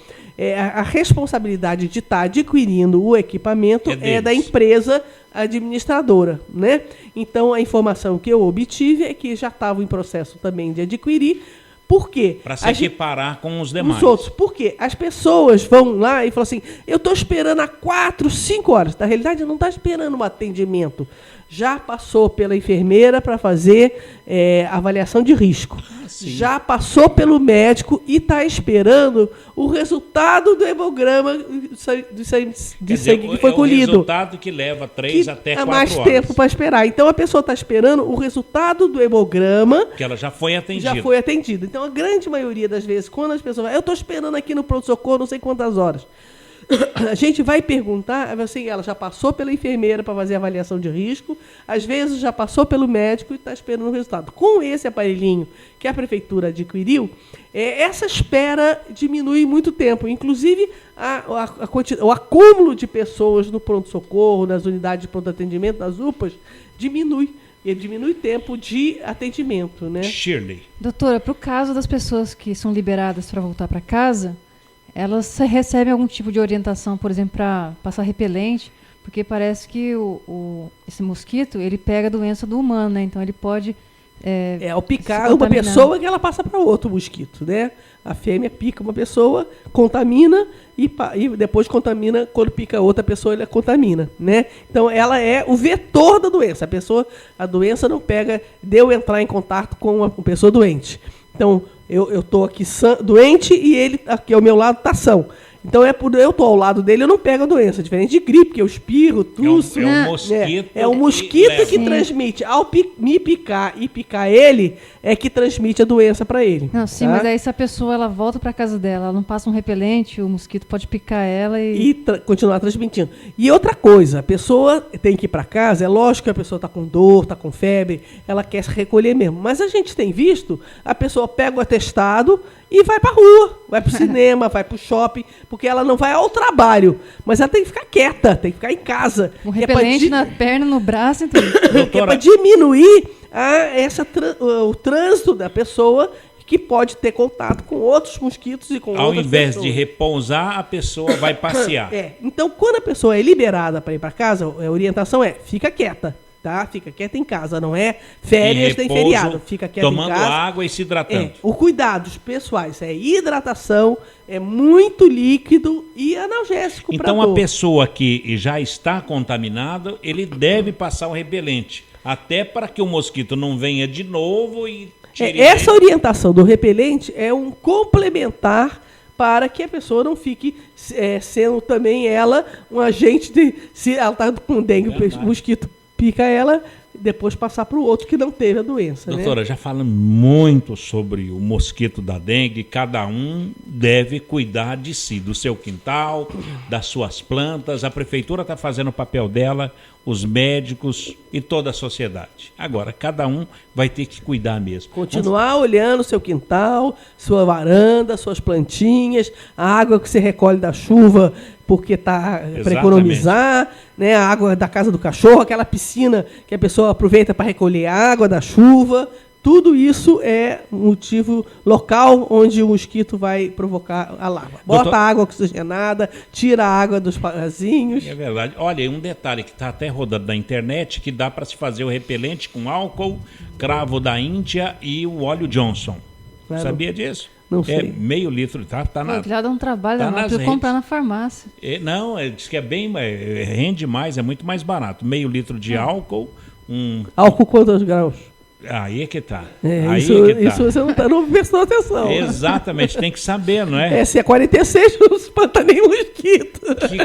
a responsabilidade de estar adquirindo o equipamento é da empresa administradora, né? Então, a informação que eu obtive é que já estavam em processo também de adquirir. Por quê? Para se equiparar com os demais. Os outros. Por quê? As pessoas vão lá e falam assim, eu estou esperando há 4, 5 horas. Na realidade, não está esperando um atendimento. Já passou pela enfermeira para fazer avaliação de risco. Já passou pelo médico e está esperando o resultado do hemograma de sangue que foi colhido. É o resultado que leva 3 até 4 horas. Mais tempo para esperar. Então, a pessoa está esperando o resultado do hemograma. Que ela já foi atendida. Já foi atendida. Então, a grande maioria das vezes, quando as pessoas eu estou esperando aqui no pronto-socorro não sei quantas horas. A gente vai perguntar, assim, ela já passou pela enfermeira para fazer avaliação de risco, às vezes já passou pelo médico e está esperando o resultado. Com esse aparelhinho que a prefeitura adquiriu, essa espera diminui muito tempo. Inclusive, o acúmulo de pessoas no pronto-socorro, nas unidades de pronto-atendimento, nas UPAs, diminui. Ele diminui o tempo de atendimento, né? Shirley. Doutora, para o caso das pessoas que são liberadas para voltar para casa, elas recebem algum tipo de orientação, por exemplo, para passar repelente, porque parece que esse mosquito, ele pega a doença do humano, né? Então ele pode ao picar uma pessoa que ela passa para outro mosquito, né? A fêmea pica uma pessoa, contamina e depois contamina, quando pica outra pessoa, ele contamina, né? Então ela é o vetor da doença. A doença não pega, deu entrar em contato com uma pessoa doente. Então, eu estou aqui doente e ele aqui ao meu lado está são. Então, eu estou ao lado dele, eu não pego a doença. Diferente de gripe, que eu espirro, tuço. É um mosquito. É o mosquito que transmite. Ao me picar e picar ele, é que transmite a doença para ele. Não, sim, mas aí se a pessoa ela volta para casa dela, ela não passa um repelente, o mosquito pode picar ela e continuar transmitindo. E outra coisa, a pessoa tem que ir para casa, é lógico que a pessoa está com dor, está com febre, ela quer se recolher mesmo. Mas a gente tem visto, a pessoa pega o atestado e vai para a rua, vai para o cinema, vai para o shopping, porque ela não vai ao trabalho, mas ela tem que ficar quieta, tem que ficar em casa. Um repelente na perna, no braço, então. É para diminuir o trânsito da pessoa que pode ter contato com outros mosquitos e com outras pessoas. Ao invés de repousar, a pessoa vai passear. Então, quando a pessoa é liberada para ir para casa, a orientação é fica quieta. Tá? Fica quieta em casa, não é férias nem feriado. Fica quieta em casa. Tomando água e se hidratando. O cuidados pessoais é hidratação, é muito líquido e analgésico. Então a pessoa que já está contaminada, ele deve passar o repelente, até para que o mosquito não venha de novo e tire essa orientação do repelente é um complementar para que a pessoa não fique sendo também ela um agente de... Se ela está com dengue, o mosquito pica ela, depois passar para o outro que não teve a doença. Doutora, já falamos muito sobre o mosquito da dengue. Cada um deve cuidar de si, do seu quintal, das suas plantas. A prefeitura está fazendo o papel dela, os médicos e toda a sociedade. Agora, cada um vai ter que cuidar mesmo. Continuar olhando seu quintal, sua varanda, suas plantinhas, a água que você recolhe da chuva, porque está para economizar, né? A água da casa do cachorro, aquela piscina que a pessoa aproveita para recolher a água da chuva. Tudo isso é motivo local onde o mosquito vai provocar a larva. Bota água oxigenada, tira a água dos parazinhos. É verdade. Olha, um detalhe que está até rodando na internet, que dá para se fazer o repelente com álcool, cravo da Índia e o óleo Johnson. Claro. Sabia disso? Não sei. É meio litro, tá na... Já dá um trabalho, não precisa comprar na farmácia. Não, diz que é bem, rende mais, é muito mais barato. Meio litro de álcool, Álcool quantos graus? Aí é que tá. Isso você não prestou atenção. Exatamente, tem que saber, não é? Se é 46, não espanta nem mosquito.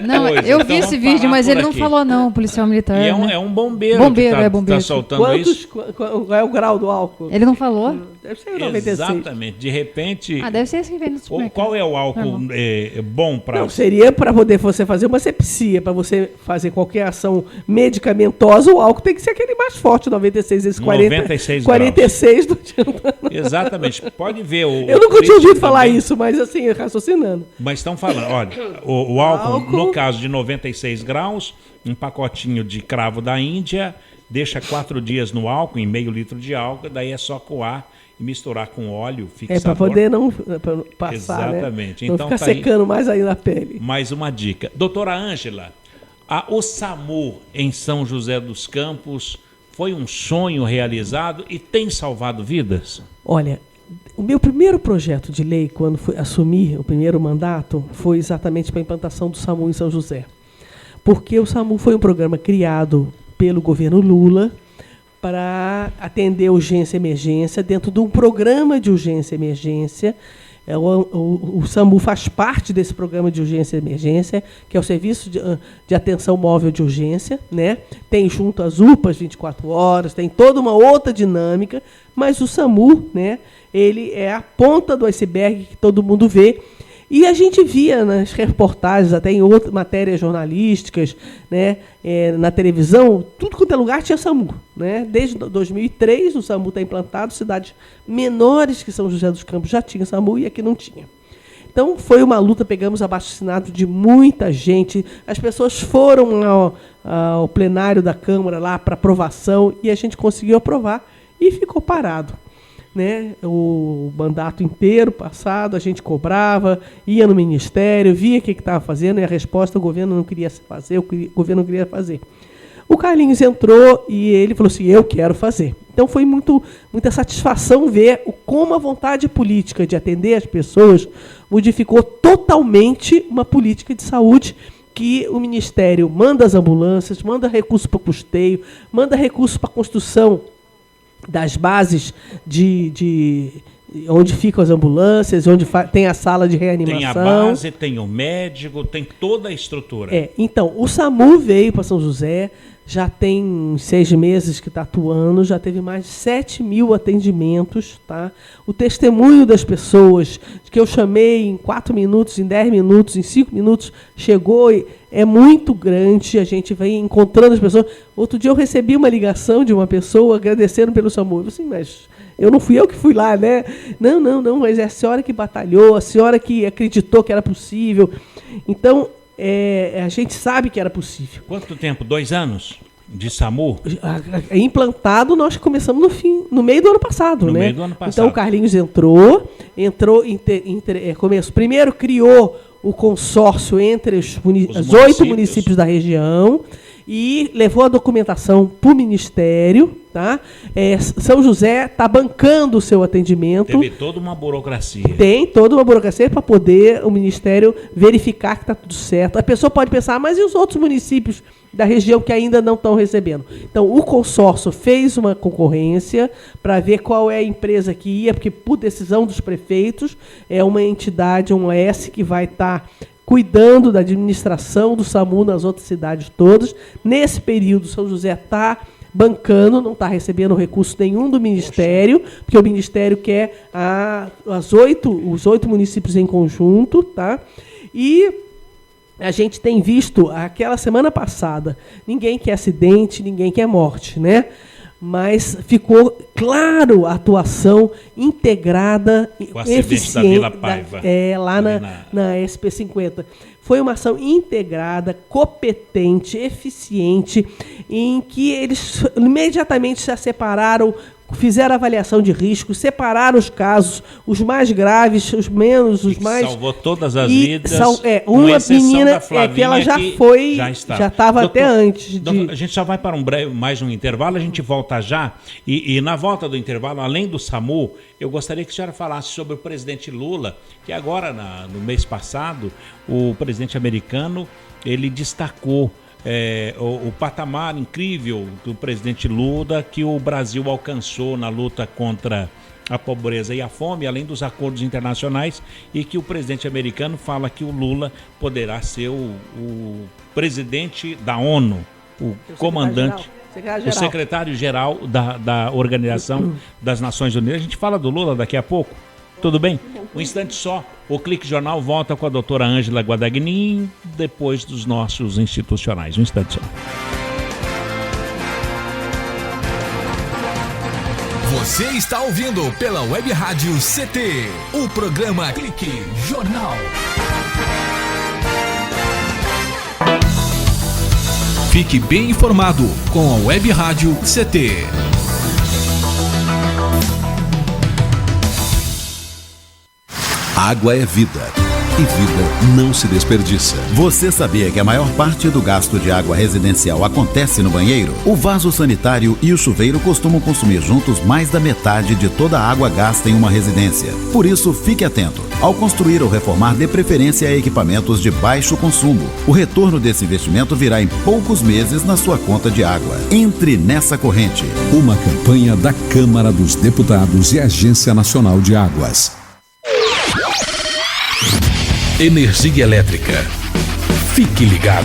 Não, eu vi esse vídeo, mas ele não falou não, o policial militar. E é um bombeiro que tá soltando isso. Qual é o grau do álcool? Ele não falou? Deve ser 96. Exatamente, de repente... deve ser esse que vem no supermercado. Qual é o álcool bom para... Não, seria para poder você fazer uma sepsia, para você fazer qualquer ação medicamentosa, o álcool tem que ser aquele mais forte, 96, esse 46 do Exatamente, pode ver. Eu nunca tinha ouvido falar isso, mas assim, raciocinando. Mas estão falando, olha, o álcool, no caso de 96 graus, um pacotinho de cravo da Índia, deixa 4 dias no álcool, em meio litro de álcool, daí é só coar e misturar com óleo, fixa para poder não passar, exatamente. Né? Não ficar secando mais aí na pele. Mais uma dica. Doutora Ângela, o SAMU em São José dos Campos foi um sonho realizado e tem salvado vidas? Olha, o meu primeiro projeto de lei, quando assumi o primeiro mandato, foi exatamente para a implantação do SAMU em São José. Porque o SAMU foi um programa criado pelo governo Lula para atender urgência e emergência dentro de um programa de urgência e emergência. O SAMU faz parte desse programa de urgência e emergência, que é o Serviço de Atenção Móvel de Urgência, né? Tem junto as UPAs 24 horas, tem toda uma outra dinâmica, mas o SAMU, né, ele é a ponta do iceberg que todo mundo vê. E a gente via nas reportagens, até em outras matérias jornalísticas, né, na televisão, tudo quanto é lugar tinha SAMU. Né? Desde 2003 o SAMU está implantado, cidades menores que São José dos Campos já tinha SAMU e aqui não tinha. Então foi uma luta, pegamos abaixo-assinado de muita gente, as pessoas foram ao plenário da Câmara lá para aprovação e a gente conseguiu aprovar e ficou parado. Né, o mandato inteiro passado, a gente cobrava, ia no Ministério, via o que estava fazendo, e a resposta o governo não queria fazer, o governo não queria fazer. O Carlinhos entrou e ele falou assim, eu quero fazer. Então foi muita satisfação ver como a vontade política de atender as pessoas modificou totalmente uma política de saúde que o Ministério manda as ambulâncias, manda recursos para custeio, manda recursos para construção das bases de onde ficam as ambulâncias, onde tem a sala de reanimação. Tem a base, tem o médico, tem toda a estrutura. Então, o SAMU veio para São José, já tem 6 meses que está atuando, já teve mais de 7 mil atendimentos. Tá? O testemunho das pessoas que eu chamei em 4 minutos, em 10 minutos, em 5 minutos, chegou e é muito grande. A gente vem encontrando as pessoas. Outro dia eu recebi uma ligação de uma pessoa agradecendo pelo SAMU. Eu falei assim, mas eu não fui eu que fui lá, né? Não, mas é a senhora que batalhou, a senhora que acreditou que era possível. Então, a gente sabe que era possível. Quanto tempo? 2 anos de SAMU? Implantado, nós começamos no meio do ano passado, né? Meio do ano passado. Então o Carlinhos entrou primeiro criou o consórcio entre os 8 municípios da região e levou a documentação para o Ministério. Tá? São José está bancando o seu atendimento. Teve toda uma burocracia. Tem toda uma burocracia para poder o Ministério verificar que está tudo certo. A pessoa pode pensar, mas e os outros municípios da região que ainda não estão recebendo? Então, o consórcio fez uma concorrência para ver qual é a empresa que ia, porque por decisão dos prefeitos, é uma entidade, um OS, que vai estar cuidando da administração do SAMU nas outras cidades todas. Nesse período, São José está bancando, não está recebendo recurso nenhum do Ministério, porque o Ministério quer os 8 municípios em conjunto, tá? E a gente tem visto, aquela semana passada, ninguém quer acidente, ninguém quer morte, né? Mas ficou claro a atuação integrada, eficiente, da Vila Paiva, lá na SP50. Foi uma ação integrada, competente, eficiente, em que eles imediatamente se separaram, fizeram avaliação de risco, separaram os casos, os mais graves, os menos, os mais... Salvou todas as vidas. Uma menina que ela já foi, já estava até antes. A gente só vai para mais um intervalo, a gente volta já. E na volta do intervalo, além do SAMU, eu gostaria que a senhora falasse sobre o presidente Lula, que agora, no mês passado, o presidente americano, ele destacou o patamar incrível do presidente Lula que o Brasil alcançou na luta contra a pobreza e a fome, além dos acordos internacionais, e que o presidente americano fala que o Lula poderá ser o presidente da ONU, o comandante, o secretário-geral da Organização das Nações Unidas. A gente fala do Lula daqui a pouco. Tudo bem? Um instante só. O Clique Jornal volta com a doutora Ângela Guadagnin depois dos nossos institucionais. Um instante só. Você está ouvindo pela Web Rádio CT, o programa Clique Jornal. Fique bem informado com a Web Rádio CT. Água é vida. E vida não se desperdiça. Você sabia que a maior parte do gasto de água residencial acontece no banheiro? O vaso sanitário e o chuveiro costumam consumir juntos mais da metade de toda a água gasta em uma residência. Por isso, fique atento. Ao construir ou reformar, dê preferência a equipamentos de baixo consumo. O retorno desse investimento virá em poucos meses na sua conta de água. Entre nessa corrente. Uma campanha da Câmara dos Deputados e Agência Nacional de Águas. Energia elétrica. Fique ligado.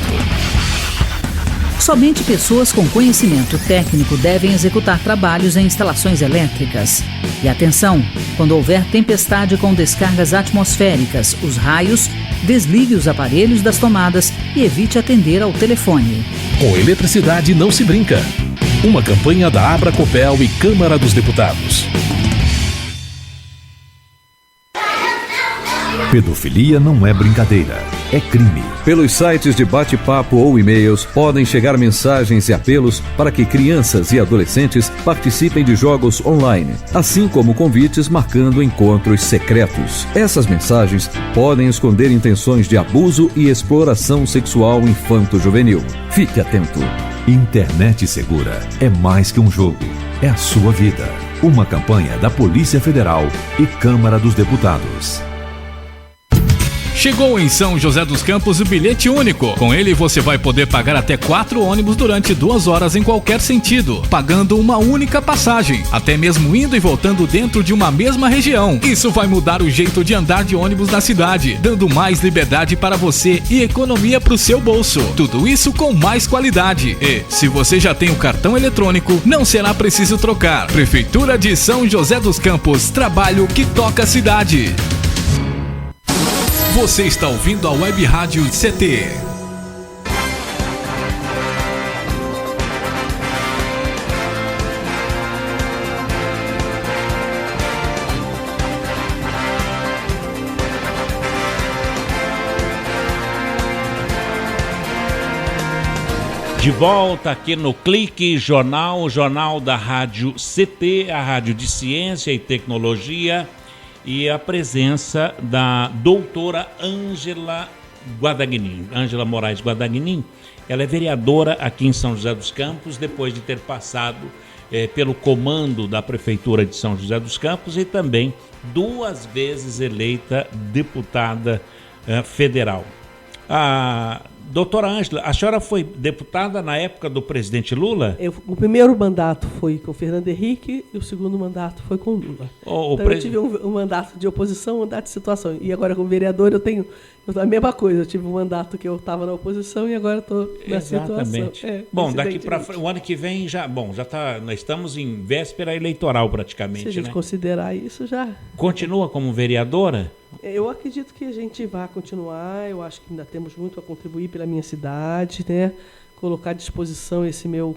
Somente pessoas com conhecimento técnico devem executar trabalhos em instalações elétricas. E atenção, quando houver tempestade com descargas atmosféricas, os raios, desligue os aparelhos das tomadas e evite atender ao telefone. Com eletricidade não se brinca. Uma campanha da Abracopel e Câmara dos Deputados. Pedofilia não é brincadeira, é crime. Pelos sites de bate-papo ou e-mails podem chegar mensagens e apelos para que crianças e adolescentes participem de jogos online, assim como convites marcando encontros secretos. Essas mensagens podem esconder intenções de abuso e exploração sexual infanto-juvenil. Fique atento. Internet segura é mais que um jogo, é a sua vida. Uma campanha da Polícia Federal e Câmara dos Deputados. Chegou em São José dos Campos o bilhete único. Com ele você vai poder pagar até 4 ônibus durante 2 horas em qualquer sentido, pagando uma única passagem, até mesmo indo e voltando dentro de uma mesma região. Isso vai mudar o jeito de andar de ônibus na cidade, dando mais liberdade para você e economia para o seu bolso. Tudo isso com mais qualidade. E, se você já tem o cartão eletrônico, não será preciso trocar. Prefeitura de São José dos Campos, trabalho que toca a cidade. Você está ouvindo a Web Rádio CT. De volta aqui no Clique Jornal, o jornal da Rádio CT, a Rádio de Ciência e Tecnologia, e a presença da doutora Ângela Guadagnin, Ângela Moraes Guadagnin. Ela é vereadora aqui em São José dos Campos, depois de ter passado pelo comando da Prefeitura de São José dos Campos e também 2 vezes eleita deputada federal. Doutora Ângela, a senhora foi deputada na época do presidente Lula? O primeiro mandato foi com o Fernando Henrique e o segundo mandato foi com o Lula. Eu tive um mandato de oposição, um mandato de situação. E agora, como vereador, eu tenho a mesma coisa. Eu tive um mandato que eu estava na oposição e agora estou na situação. Bom, daqui para o ano que vem nós estamos em véspera eleitoral praticamente. Se a gente considerar isso, já... Continua como vereadora? Eu acredito que a gente vai continuar. Eu acho que ainda temos muito a contribuir pela minha cidade, né? Colocar à disposição esse meu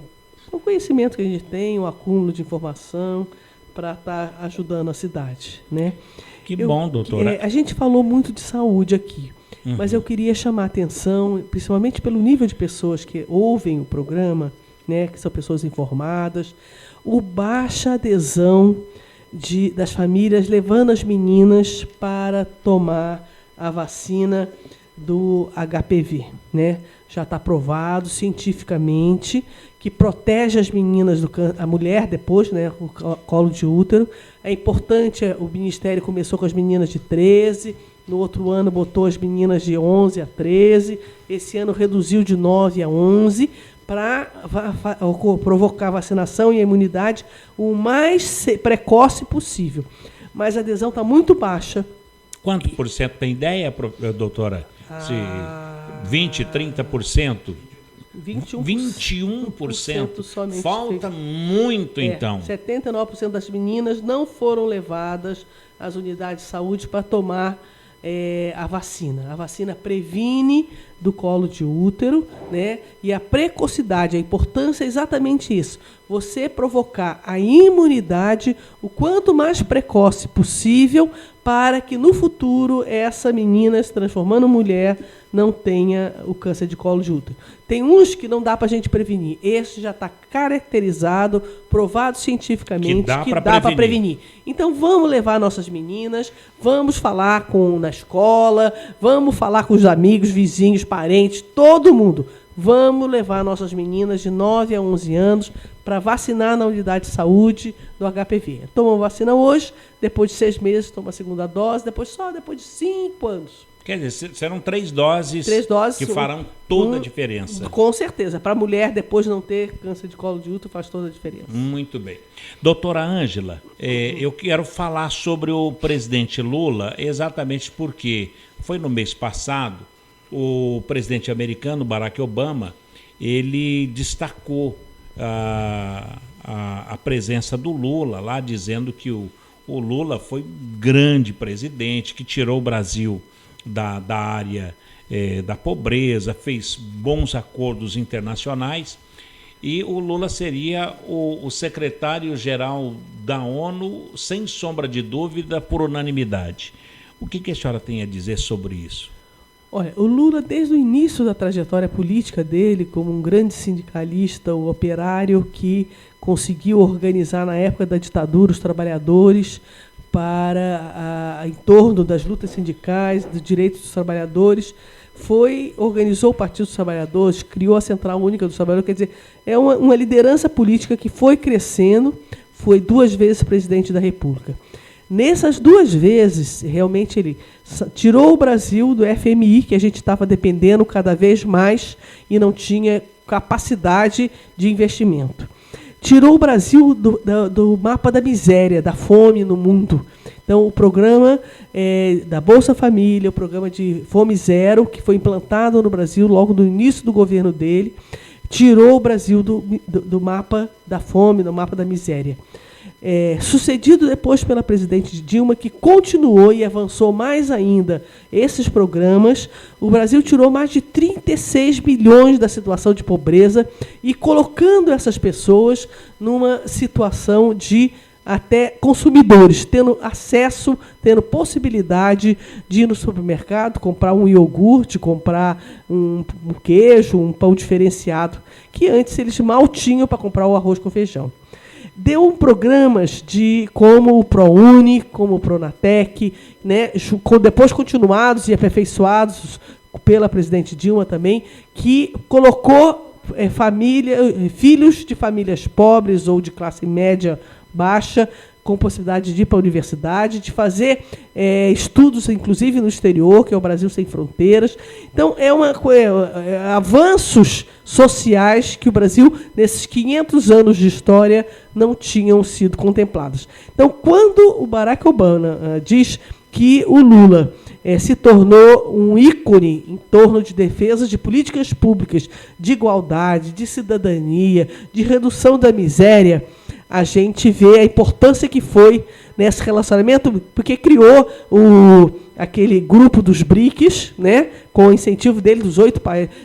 conhecimento que a gente tem, o acúmulo de informação para estar ajudando a cidade, né? Bom, doutora. A gente falou muito de saúde aqui, mas eu queria chamar a atenção, principalmente pelo nível de pessoas que ouvem o programa, né? Que são pessoas informadas, o baixa adesão das famílias levando as meninas para tomar a vacina do HPV, né? Já está provado cientificamente que protege as meninas a mulher depois, né, com colo de útero. É importante, o Ministério começou com as meninas de 13, no outro ano botou as meninas de 11 a 13, esse ano reduziu de 9 a 11, para provocar a vacinação e a imunidade o mais precoce possível. Mas a adesão está muito baixa. Quanto por cento tem ideia, doutora? 20%, 30%? 21%. Somente. Falta muito, então. 79% das meninas não foram levadas às unidades de saúde para tomar a vacina. A vacina previne do colo de útero, né? E a precocidade, a importância é exatamente isso. Você provocar a imunidade o quanto mais precoce possível para que no futuro essa menina, se transformando em mulher, não tenha o câncer de colo de útero. Tem uns que não dá para a gente prevenir. Esse já está caracterizado, provado cientificamente que dá para prevenir. Então vamos levar nossas meninas, vamos falar na escola, vamos falar com os amigos, vizinhos, parentes, todo mundo. Vamos levar nossas meninas de 9 a 11 anos para vacinar na unidade de saúde do HPV. Tomam vacina hoje, depois de 6 meses toma a segunda dose, depois de 5 anos. Quer dizer, serão 3 doses que farão toda a diferença. Com certeza. Para a mulher, depois de não ter câncer de colo de útero, faz toda a diferença. Muito bem. Doutora Ângela, eu quero falar sobre o presidente Lula, exatamente porque foi no mês passado, o presidente americano, Barack Obama, ele destacou a presença do Lula lá, dizendo que o Lula foi grande presidente, que tirou o Brasil da área da pobreza, fez bons acordos internacionais, e o Lula seria o secretário-geral da ONU, sem sombra de dúvida, por unanimidade. O que a senhora tem a dizer sobre isso? Olha, o Lula, desde o início da trajetória política dele, como um grande sindicalista, o operário que conseguiu organizar na época da ditadura os trabalhadores em torno das lutas sindicais, dos direitos dos trabalhadores, organizou o Partido dos Trabalhadores, criou a Central Única dos Trabalhadores, quer dizer, é uma liderança política que foi crescendo, foi 2 vezes presidente da República. Nessas 2 vezes, realmente ele tirou o Brasil do FMI, que a gente estava dependendo cada vez mais e não tinha capacidade de investimento. Tirou o Brasil do mapa da miséria, da fome no mundo. Então, o programa da Bolsa Família, o programa de Fome Zero, que foi implantado no Brasil logo no início do governo dele, tirou o Brasil do mapa da fome, do mapa da miséria. Sucedido depois pela presidente Dilma, que continuou e avançou mais ainda esses programas, o Brasil tirou mais de 36 bilhões da situação de pobreza e colocando essas pessoas numa situação de até consumidores, tendo acesso, tendo possibilidade de ir no supermercado, comprar um iogurte, comprar um queijo, um pão diferenciado, que antes eles mal tinham para comprar o arroz com feijão. Deu programas como o ProUni, como o Pronatec, né, depois continuados e aperfeiçoados pela presidente Dilma também, que colocou filhos de famílias pobres ou de classe média baixa, com possibilidade de ir para a universidade, de fazer estudos, inclusive no exterior, que é o Brasil Sem Fronteiras. Então, avanços sociais que o Brasil, nesses 500 anos de história, não tinham sido contemplados. Então, quando o Barack Obama diz que o Lula se tornou um ícone em torno de defesa de políticas públicas, de igualdade, de cidadania, de redução da miséria, a gente vê a importância que foi nesse relacionamento, porque criou aquele grupo dos BRICS, né, com o incentivo dele dos 8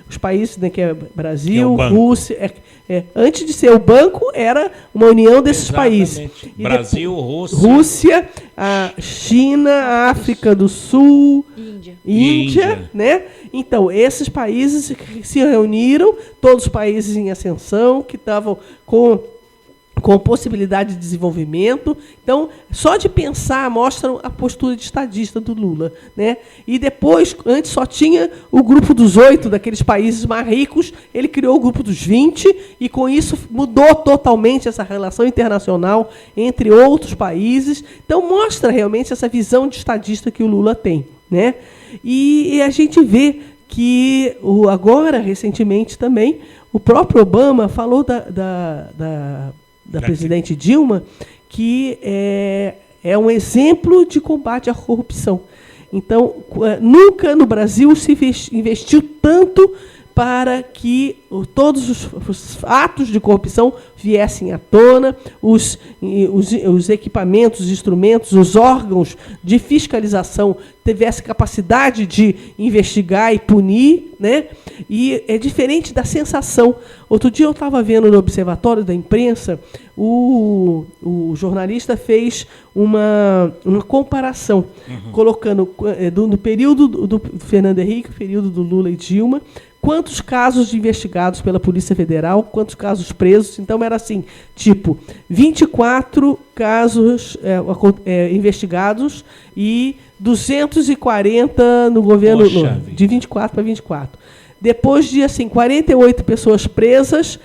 os países, né, que é Brasil, que é Rússia. Antes de ser o banco, era uma união desses países. E Brasil, Rússia, a China, a África do Sul, Índia, né? Então, esses países se reuniram, todos os países em ascensão, que estavam com possibilidade de desenvolvimento. Então, só de pensar, mostra a postura de estadista do Lula, né? E depois, antes só tinha o grupo dos 8, daqueles países mais ricos, ele criou o grupo dos 20, e com isso mudou totalmente essa relação internacional entre outros países. Então, mostra realmente essa visão de estadista que o Lula tem, né? E a gente vê que, agora, recentemente também, o próprio Obama falou da presidente Dilma, que é um exemplo de combate à corrupção. Então, nunca no Brasil se investiu tanto para que todos os atos de corrupção viessem à tona, os equipamentos, os instrumentos, os órgãos de fiscalização tivessem capacidade de investigar e punir, né? E é diferente da sensação. Outro dia eu estava vendo no Observatório da Imprensa, o jornalista fez uma comparação, colocando no período do Fernando Henrique, período do Lula e Dilma, quantos casos investigados pela Polícia Federal, quantos casos presos. Então, era assim, tipo, 24 casos investigados e 240 no governo, de 24 para 24. Depois de, 48 pessoas presas,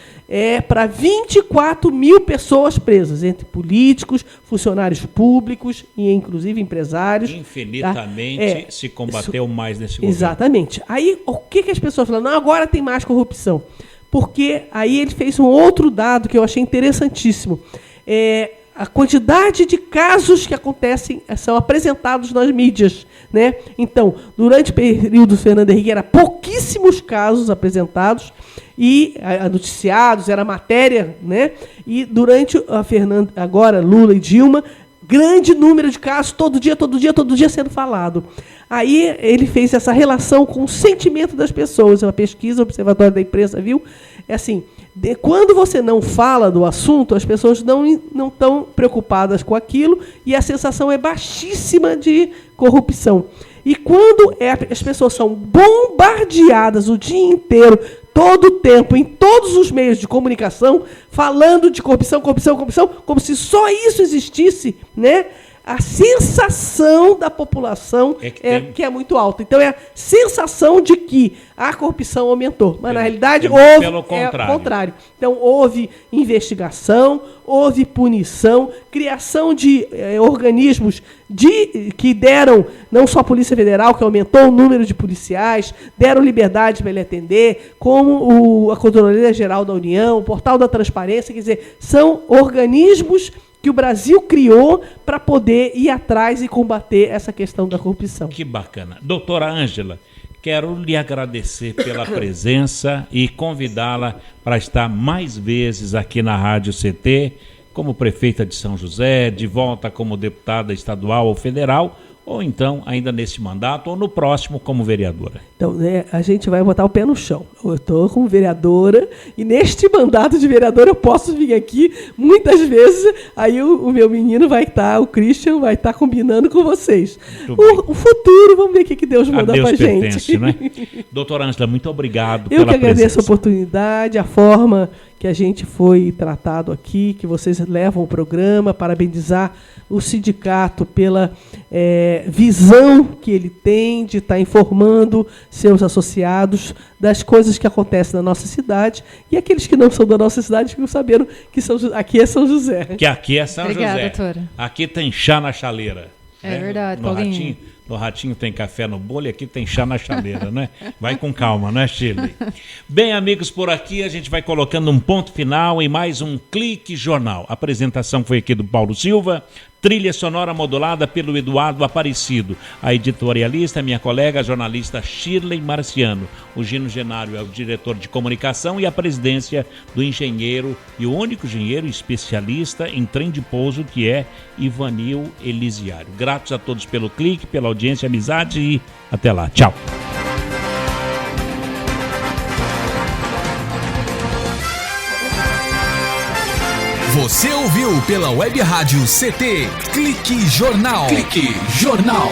para 24 mil pessoas presas, entre políticos, funcionários públicos e, inclusive, empresários. Infinitamente se combateu mais nesse governo. Exatamente. Aí, o que as pessoas falam? Não, agora tem mais corrupção. Porque aí ele fez um outro dado que eu achei interessantíssimo. A quantidade de casos que acontecem são apresentados nas mídias, né? Então, durante o período do Fernando Henrique, eram pouquíssimos casos apresentados e noticiados, era matéria, né? E durante agora Lula e Dilma, grande número de casos, todo dia sendo falado. Aí ele fez essa relação com o sentimento das pessoas. Uma pesquisa, o Observatório da Imprensa viu, quando você não fala do assunto, as pessoas não estão preocupadas com aquilo e a sensação é baixíssima de corrupção. E quando as pessoas são bombardeadas o dia inteiro, todo o tempo, em todos os meios de comunicação, falando de corrupção, como se só isso existisse, né? a sensação da população que é muito alta. Então, é a sensação de que a corrupção aumentou. Mas, na realidade, houve o contrário. Então, houve investigação, houve punição, criação de organismos que deram, não só a Polícia Federal, que aumentou o número de policiais, deram liberdade para ele atender, como a Controladoria Geral da União, o Portal da Transparência, quer dizer, são organismos que o Brasil criou para poder ir atrás e combater essa questão da corrupção. Que bacana. Doutora Ângela, quero lhe agradecer pela presença e convidá-la para estar mais vezes aqui na Rádio CT, como prefeita de São José, de volta como deputada estadual ou federal, ou então ainda nesse mandato, ou no próximo como vereadora. Então, a gente vai botar o pé no chão. Eu estou como vereadora, e neste mandato de vereadora eu posso vir aqui muitas vezes, aí o meu menino vai estar, o Christian vai estar combinando com vocês. O futuro, vamos ver o que Deus manda para a gente. Né? Doutora Ângela, muito obrigado pela presença. Eu que agradeço a oportunidade, a forma que a gente foi tratado aqui, que vocês levam o programa, parabenizar o sindicato pela visão que ele tem de estar informando seus associados das coisas que acontecem na nossa cidade, e aqueles que não são da nossa cidade ficam sabendo que aqui é São José. Que aqui é São Obrigada, José. Doutora. Aqui tem chá na chaleira. É verdade, Paulinho. No Ratinho tem café no bolo e aqui tem chá na chaleira, né? Vai com calma, né, Shirley? Bem, amigos, por aqui a gente vai colocando um ponto final em mais um Clique Jornal. A apresentação foi aqui do Paulo Silva, trilha sonora modulada pelo Eduardo Aparecido. A editorialista é minha colega, a jornalista Shirley Marciano. O Gino Genário é o diretor de comunicação e a presidência do engenheiro e o único engenheiro especialista em trem de pouso, que é Ivanil Elisiário. Gratos a todos pelo clique, pela audiência, amizade e até lá. Tchau. Você ouviu pela Web Rádio CT Clique Jornal. Clique Jornal.